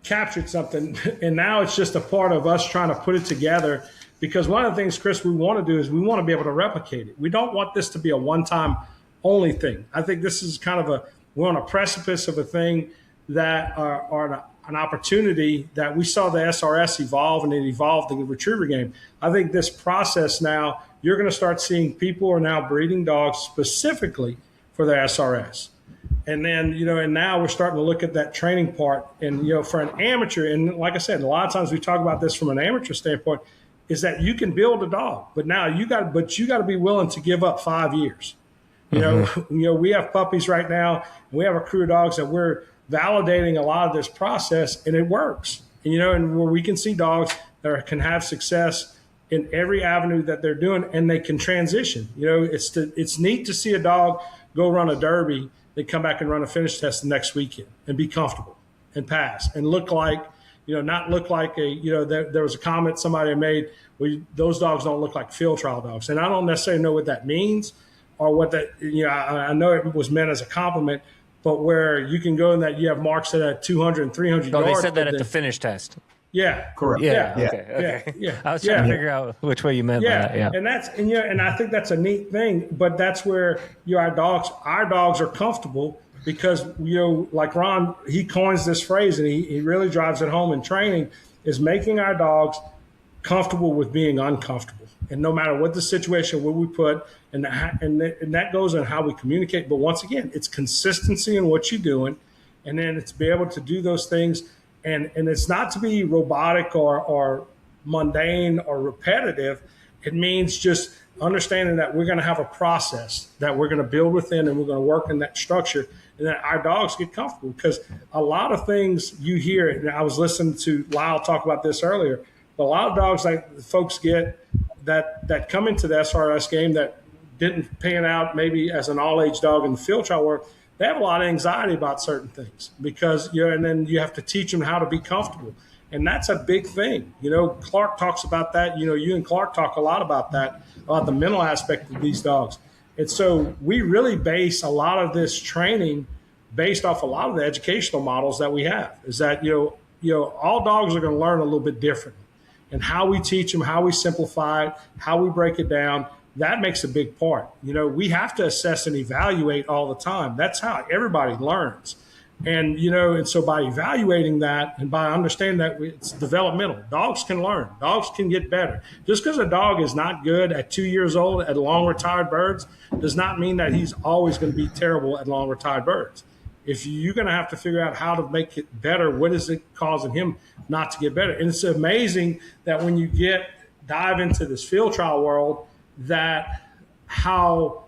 captured something. And now it's just a part of us trying to put it together. Because one of the things, Chris, we want to do is we want to be able to replicate it. We don't want this to be a one-time only thing. I think this is kind of we're on a precipice of a thing that are an opportunity that we saw the SRS evolve, and it evolved in the retriever game. I think this process now, you're going to start seeing people are now breeding dogs specifically for the SRS. And then, you know, and now we're starting to look at that training part. And, you know, for an amateur, and like I said, a lot of times we talk about this from an amateur standpoint, is that you can build a dog, but now you got to be willing to give up 5 years. You know, we have puppies right now, and we have a crew of dogs that we're validating a lot of this process, and it works. And, you know, and where we can see dogs that can have success in every avenue that they're doing, and they can transition. You know, it's neat to see a dog go run a derby, then come back and run a finish test the next weekend and be comfortable and pass and look like, you know, not look like there was a comment somebody made, well, those dogs don't look like field trial dogs. And I don't necessarily know what that means or what that, you know, I know it was meant as a compliment, but where you can go in that you have marks that at 200 and 300 yards. They said that at the finish test. Yeah. Correct. Yeah. Okay. I was trying to figure out which way you meant by that. Yeah. And I think that's a neat thing, but that's where our dogs are comfortable because, you know, like Ron, he coins this phrase and he really drives it home in training, is making our dogs comfortable with being uncomfortable. And no matter what the situation, where we put, and that goes on how we communicate. But once again, it's consistency in what you're doing, and then it's be able to do those things. And it's not to be robotic or mundane or repetitive. It means just understanding that we're going to have a process that we're going to build within, and we're going to work in that structure, and that our dogs get comfortable. Because a lot of things you hear, and I was listening to Lyle talk about this earlier, but a lot of dogs like folks get that come into the SRS game that didn't pan out maybe as an all-age dog in the field trial world, they have a lot of anxiety about certain things because, you know, and then you have to teach them how to be comfortable. And that's a big thing. You know, Clark talks about that. You know, you and Clark talk a lot about that, about the mental aspect of these dogs. And so we really base a lot of this training based off a lot of the educational models that we have, is that, you know, all dogs are going to learn a little bit differently. And how we teach them, how we simplify it, how we break it down, that makes a big part. You know, we have to assess and evaluate all the time. That's how everybody learns. And, you know, and so by evaluating that and by understanding that it's developmental, dogs can learn, dogs can get better. Just because a dog is not good at 2 years old at long retired birds does not mean that he's always going to be terrible at long retired birds. If you're going to have to figure out how to make it better, what is it causing him not to get better? And it's amazing that when you dive into this field trial world, that how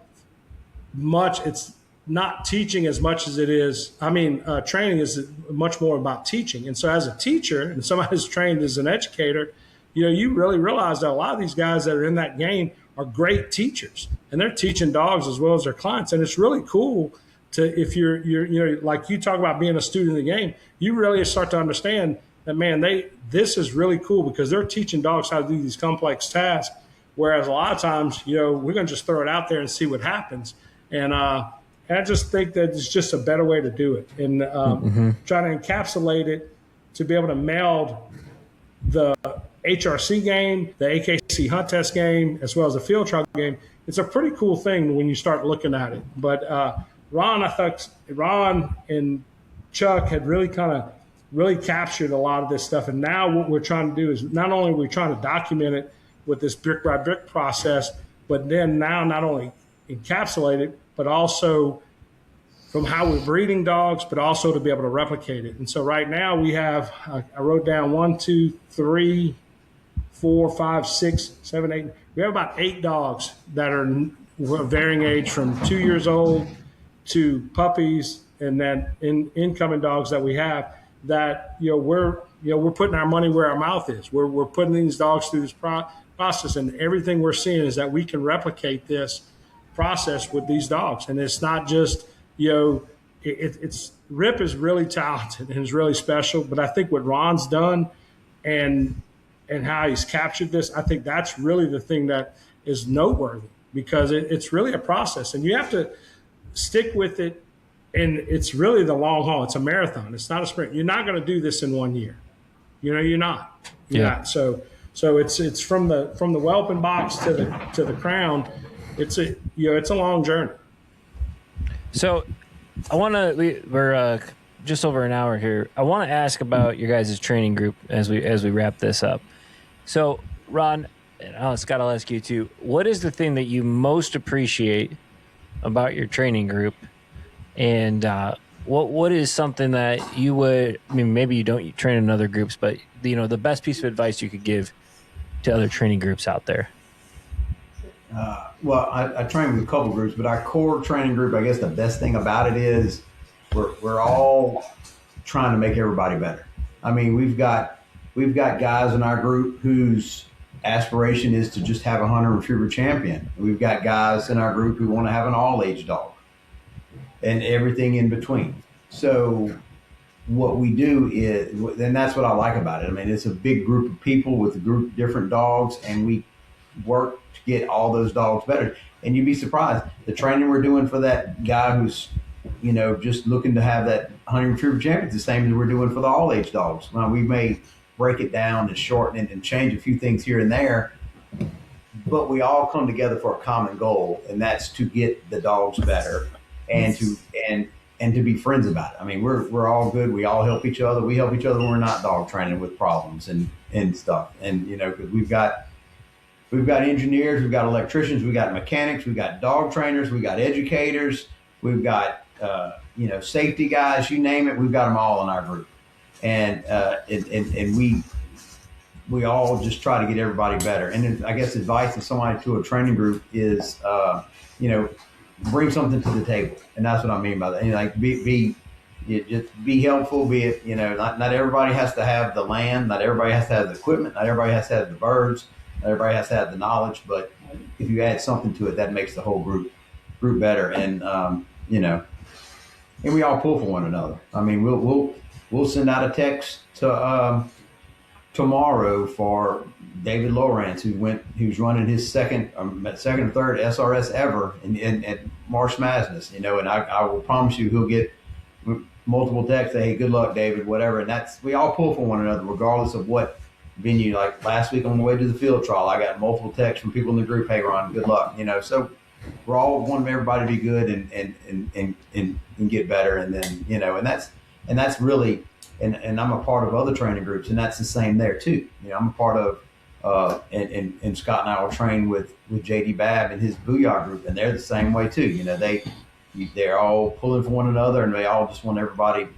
much it's not teaching as much as it is. I mean, training is much more about teaching. And so as a teacher and somebody who's trained as an educator, you know, you really realize that a lot of these guys that are in that game are great teachers, and they're teaching dogs as well as their clients. And it's really cool to, if you're you know, like you talk about being a student of the game, you really start to understand that, man, this is really cool because they're teaching dogs how to do these complex tasks. Whereas a lot of times, you know, we're going to just throw it out there and see what happens. And I just think that it's just a better way to do it. And trying to encapsulate it to be able to meld the HRC game, the AKC Hunt Test game, as well as the field trial game. It's a pretty cool thing when you start looking at it. But I thought Ron and Chuck had really captured a lot of this stuff. And now what we're trying to do is not only are we trying to document it with this brick by brick process, but then now not only encapsulate it, but also from how we're breeding dogs, but also to be able to replicate it. And so right now we have, I wrote down 1, 2, 3, 4, 5, 6, 7, 8. We have about 8 dogs that are varying age from 2 years old to puppies, and then incoming dogs that we have that, you know, we're putting our money where our mouth is. We're putting these dogs through this process, and everything we're seeing is that we can replicate this process with these dogs. And it's not just, you know, it's Rip is really talented and is really special, but I think what Ron's done and how he's captured this. I think that's really the thing that is noteworthy, because it's really a process, and you have to stick with it. And it's really the long haul. It's a marathon. It's not a sprint. You're not going to do this in 1 year. You're not. You're not. So it's from the whelping box to the crown. It's a long journey. So I want to. We're just over an hour here. I want to ask about your guys' training group as we wrap this up. So Ron, and Scott, I'll ask you too. What is the thing that you most appreciate about your training group? And what is something that you would, I mean, maybe you don't train in other groups, but, the best piece of advice you could give to other training groups out there? Well, I train with a couple groups, but our core training group, I guess the best thing about it is we're all trying to make everybody better. I mean, we've got guys in our group whose aspiration is to just have a hunter retriever champion. We've got guys in our group who want to have an all-age dog, and everything in between. So what we do is, and that's what I like about it. I mean, it's a big group of people with a group of different dogs, and we work to get all those dogs better. And you'd be surprised, the training we're doing for that guy who's, just looking to have that hunting retriever champion is the same as we're doing for the all-age dogs. Now, we may break it down and shorten it and change a few things here and there, but we all come together for a common goal, and that's to get the dogs better. And to be friends about it. I mean, we're all good. We all help each other. We help each other when we're not dog training with problems and stuff. And because we've got engineers, we've got electricians, we've got mechanics, we've got dog trainers, we've got educators, we've got safety guys. You name it, we've got them all in our group. And we all just try to get everybody better. And I guess advice to somebody to a training group is bring something to the table, and that's what I mean by that. Just be helpful. Be it, not everybody has to have the land, not everybody has to have the equipment, not everybody has to have the birds, not everybody has to have the knowledge. But if you add something to it, that makes the whole group better. And and we all pull for one another. I mean, we'll send out a text to tomorrow for David Lawrence, who's running his second or third SRS ever in Marsh Madness, and I will promise you he'll get multiple texts, say, hey, good luck, David, whatever. And we all pull for one another, regardless of what venue. Like last week on the way to the field trial, I got multiple texts from people in the group, hey, Ron, good luck. So we're all wanting everybody to be good and get better. And then, and that's really, and I'm a part of other training groups, and that's the same there too. I'm a part of, and Scott and I will train with JD Babb and his Booyah group, and they're the same way too. They're all pulling for one another, and they all just want everybody,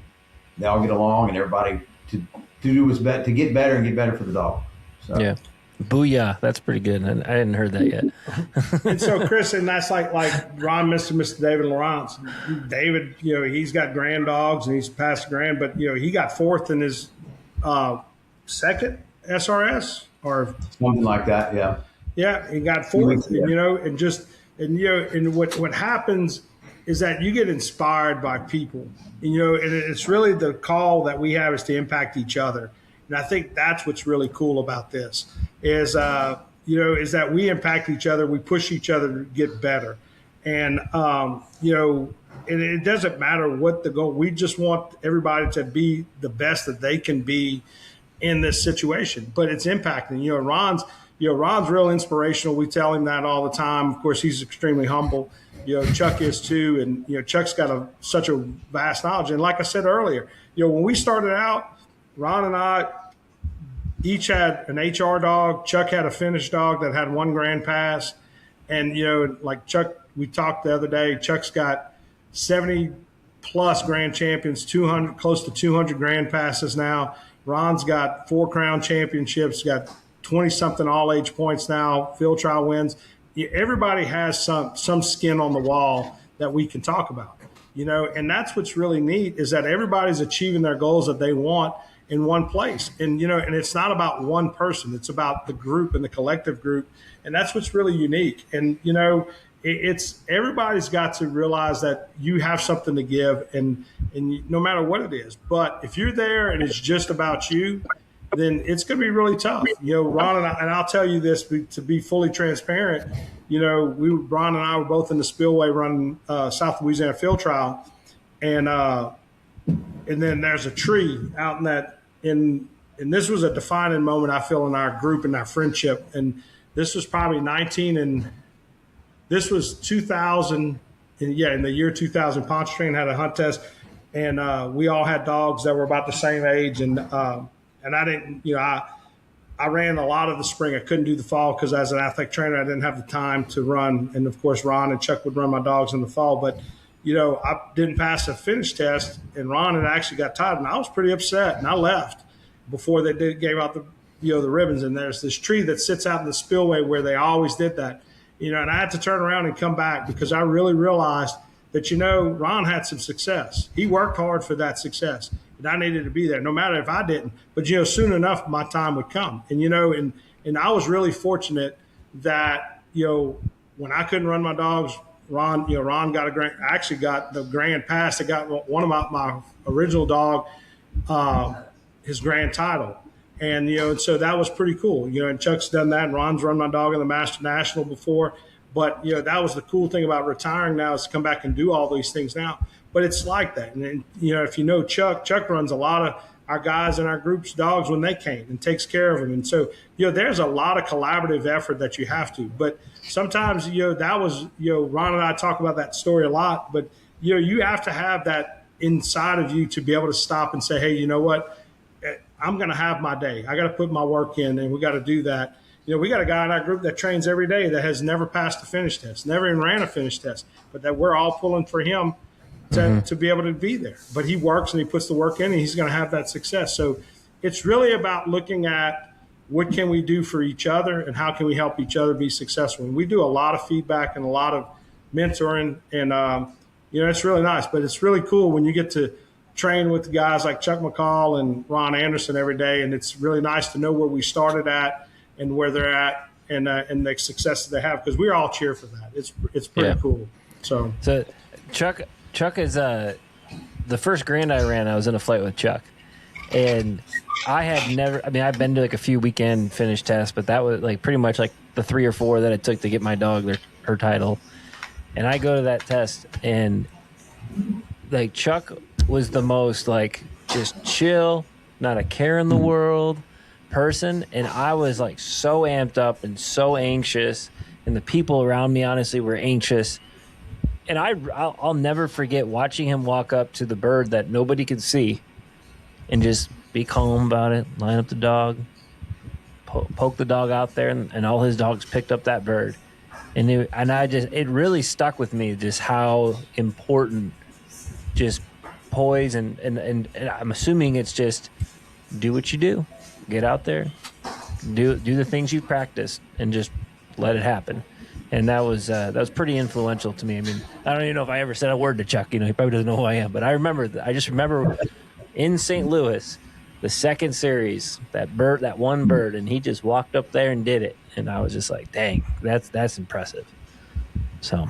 they all get along, and everybody to do what's best, to get better and get better for the dog. So. Yeah. Booyah, that's pretty good. I hadn't heard that yet. And so, Chris, and that's like Ron, Mr. David Lawrence. David, he's got grand dogs and he's past grand, but he got fourth in his second SRS or something like that. Yeah. Yeah, he got fourth. Yeah. And what happens is that you get inspired by people, and it's really the call that we have is to impact each other. And I think that's what's really cool about this is that we impact each other. We push each other to get better. And, and it doesn't matter what the goal. We just want everybody to be the best that they can be in this situation. But it's impacting. Ron's real inspirational. We tell him that all the time. Of course, he's extremely humble. Chuck is too. And, Chuck's got such a vast knowledge. And like I said earlier, when we started out, Ron and I each had an HR dog. Chuck had a finished dog that had one grand pass. And, like Chuck, we talked the other day, Chuck's got 70 plus grand champions, 200, close to 200 grand passes now. Ron's got 4 crown championships, got 20 something all age points now, field trial wins. Everybody has some skin on the wall that we can talk about, and that's what's really neat is that everybody's achieving their goals that they want in one place. And, and it's not about one person, it's about the group and the collective group. And that's what's really unique. And, it's everybody's got to realize that you have something to give and no matter what it is. But if you're there and it's just about you, then it's going to be really tough. Ron and I'll tell you this to be fully transparent. Ron and I were both in the spillway running South Louisiana field trial, and then there's a tree out in that and this was a defining moment I feel in our group and our friendship. And this was probably 19 and this was 2000. And in the year 2000, Pontchartrain had a hunt test, and we all had dogs that were about the same age. And I didn't, I ran a lot of the spring. I couldn't do the fall because as an athletic trainer, I didn't have the time to run. And of course, Ron and Chuck would run my dogs in the fall. But, I didn't pass the finish test, and Ron had actually got tired, and I was pretty upset. And I left before they gave out the ribbons. And there's this tree that sits out in the spillway where they always did that. And I had to turn around and come back because I really realized that, Ron had some success. He worked hard for that success, and I needed to be there, no matter if I didn't. But, soon enough, my time would come. And, and I was really fortunate that, when I couldn't run my dogs, Ron got I actually got the grand pass. I got one of my original dog, his grand title. And, so that was pretty cool, and Chuck's done that, and Ron's run my dog in the Master National before. But, that was the cool thing about retiring now is to come back and do all these things now. But it's like that. And, if Chuck runs a lot of our guys in our group's dogs when they came and takes care of them. And so, there's a lot of collaborative effort that you have to. But sometimes, that was, Ron and I talk about that story a lot. But, you have to have that inside of you to be able to stop and say, hey, you know what? I'm going to have my day. I got to put my work in, and we got to do that. We got a guy in our group that trains every day that has never passed a finish test, never even ran a finish test, but that we're all pulling for him to be able to be there. But he works and he puts the work in, and he's going to have that success. So it's really about looking at what can we do for each other and how can we help each other be successful. And we do a lot of feedback and a lot of mentoring, and it's really nice. But it's really cool when you get to train with guys like Chuck McCall and Ron Anderson every day, and it's really nice to know where we started at and where they're at and the success that they have, because we all cheer for that. It's pretty cool. So Chuck is the first grand I ran, I was in a flight with Chuck, and I had never. I mean, I've been to like a few weekend finish tests, but that was like pretty much like the 3 or 4 that it took to get my dog her title. And I go to that test, and like Chuck was the most like just chill, not a care in the world person, and I was like so amped up and so anxious, and the people around me honestly were anxious. And I'll never forget watching him walk up to the bird that nobody could see and just be calm about it, line up the dog, poke the dog out there, and all his dogs picked up that bird. And it really stuck with me just how important just poise and I'm assuming it's just do what you do, get out there, do the things you practiced, and just let it happen. And that was pretty influential to me. I mean, I don't even know if I ever said a word to Chuck. He probably doesn't know who I am, but I just remember in St. Louis, the second series, that one bird, and he just walked up there and did it, and I was just like, dang, that's impressive. So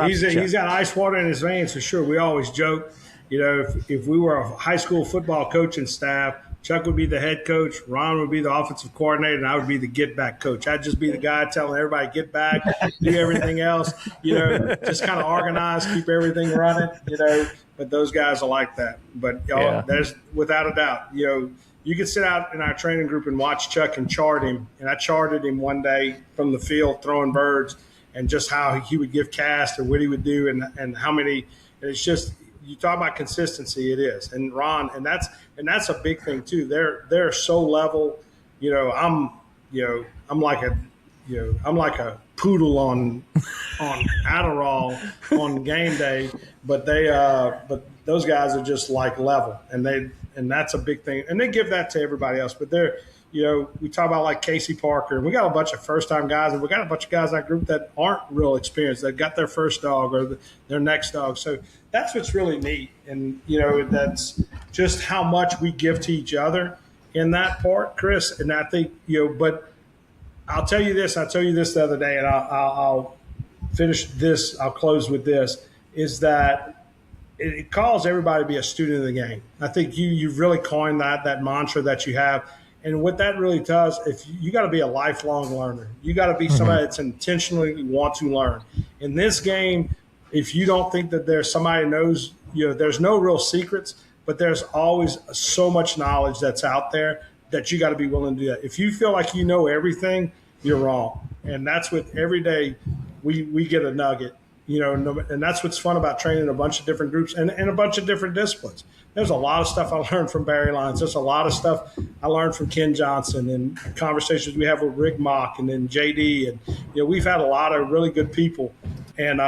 he's got ice water in his veins for sure. We always joke, if we were a high school football coaching staff, Chuck would be the head coach, Ron would be the offensive coordinator, and I would be the get-back coach. I'd just be the guy telling everybody, get back, do everything else, just kind of organize, keep everything running, but those guys are like that. But there's, without a doubt, you could sit out in our training group and watch Chuck and chart him, and I charted him one day from the field throwing birds and just how he would give cast and what he would do and how many – and it's just – you talk about consistency, it is. And Ron, and that's a big thing too. They're so level. I'm like a poodle on Adderall on game day, but those guys are just like level, and that's a big thing. And they give that to everybody else, but they're, we talk about like Casey Parker, and we got a bunch of first-time guys, and we got a bunch of guys in that group that aren't real experienced, that got their first dog or their next dog. So that's what's really neat. And, that's just how much we give to each other in that part, Chris. And I think, but I'll tell you this the other day, and I'll finish this, I'll close with this, is that it calls everybody to be a student of the game. I think you've really coined that mantra that you have. And what that really does, if you got to be a lifelong learner, you got to be somebody that's intentionally want to learn. In this game, if you don't think that there's somebody who knows, there's no real secrets, but there's always so much knowledge that's out there that you got to be willing to do that. If you feel like you know everything, you're wrong. And that's what every day we get a nugget, and that's what's fun about training a bunch of different groups and a bunch of different disciplines. There's a lot of stuff I learned from Barry Lyons. There's a lot of stuff I learned from Ken Johnson and conversations we have with Rick Mock and then JD. And, we've had a lot of really good people and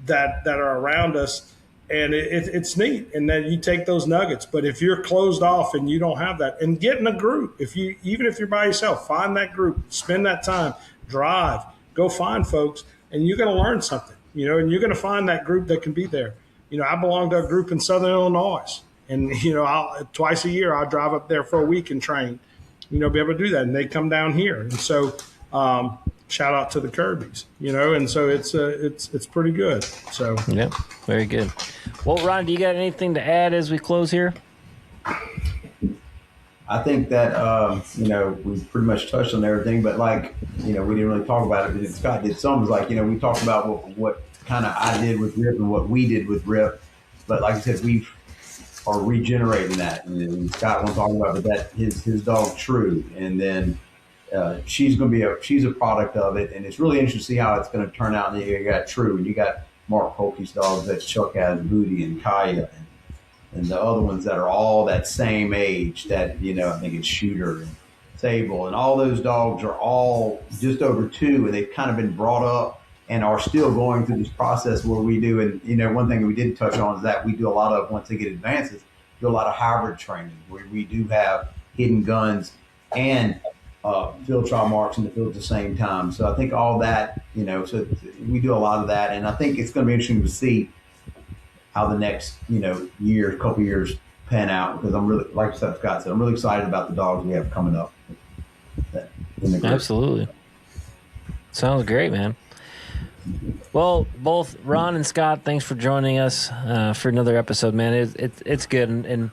that are around us. And it's neat. And then you take those nuggets. But if you're closed off and you don't have that, and get in a group, even if you're by yourself, find that group, spend that time, drive, go find folks, and you're going to learn something, and you're going to find that group that can be there. I belong to a group in Southern Illinois, and, twice a year I'll drive up there for a week and train, be able to do that. And they come down here. And so shout out to the Kirbys, and so it's pretty good. So, yeah, very good. Well, Ron, do you got anything to add as we close here? I think that, we pretty much touched on everything, but we didn't really talk about it, but Scott did some. It was we talked about what kind of I did with Rip and what we did with Rip. But like I said, we are regenerating that. And Scott won't talk about it, but that his dog True. And then she's a product of it. And it's really interesting to see how it's going to turn out. And you got True, and you got Mark Polke's dogs, that's Chuck has, and Booty and Kaya, and the other ones that are all that same age that, I think it's Shooter and Sable, and all those dogs are all just over 2, and they've kind of been brought up and are still going through this process where we do. And, one thing we didn't touch on is that we do a lot of, once they get advances, do a lot of hybrid training where we do have hidden guns and field trial marks in the field at the same time. So I think all that, so we do a lot of that. And I think it's going to be interesting to see how the next, couple years pan out, because I'm really, like Scott said, I'm really excited about the dogs we have coming up. Absolutely. Sounds great, man. Well, both Ron and Scott, thanks for joining us for another episode, man. It's good, and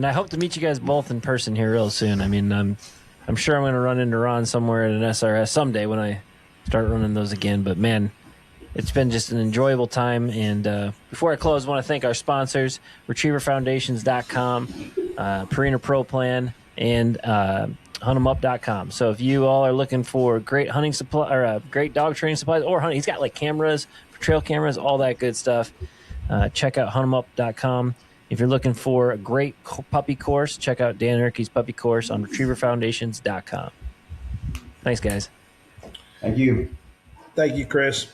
I hope to meet you guys both in person here real soon. I mean, I'm sure I'm going to run into Ron somewhere at an SRS someday when I start running those again. But man, it's been just an enjoyable time. And before I close, I want to thank our sponsors: RetrieverFoundations.com, Purina Pro Plan, and huntemup.com. So if you all are looking for great hunting supply or great dog training supplies or hunting, he's got like cameras, trail cameras, all that good stuff. Check out huntemup.com. If you're looking for a great puppy course, check out Dan Erke's puppy course on retrieverfoundations.com. Thanks, guys. Thank you. Thank you, Chris.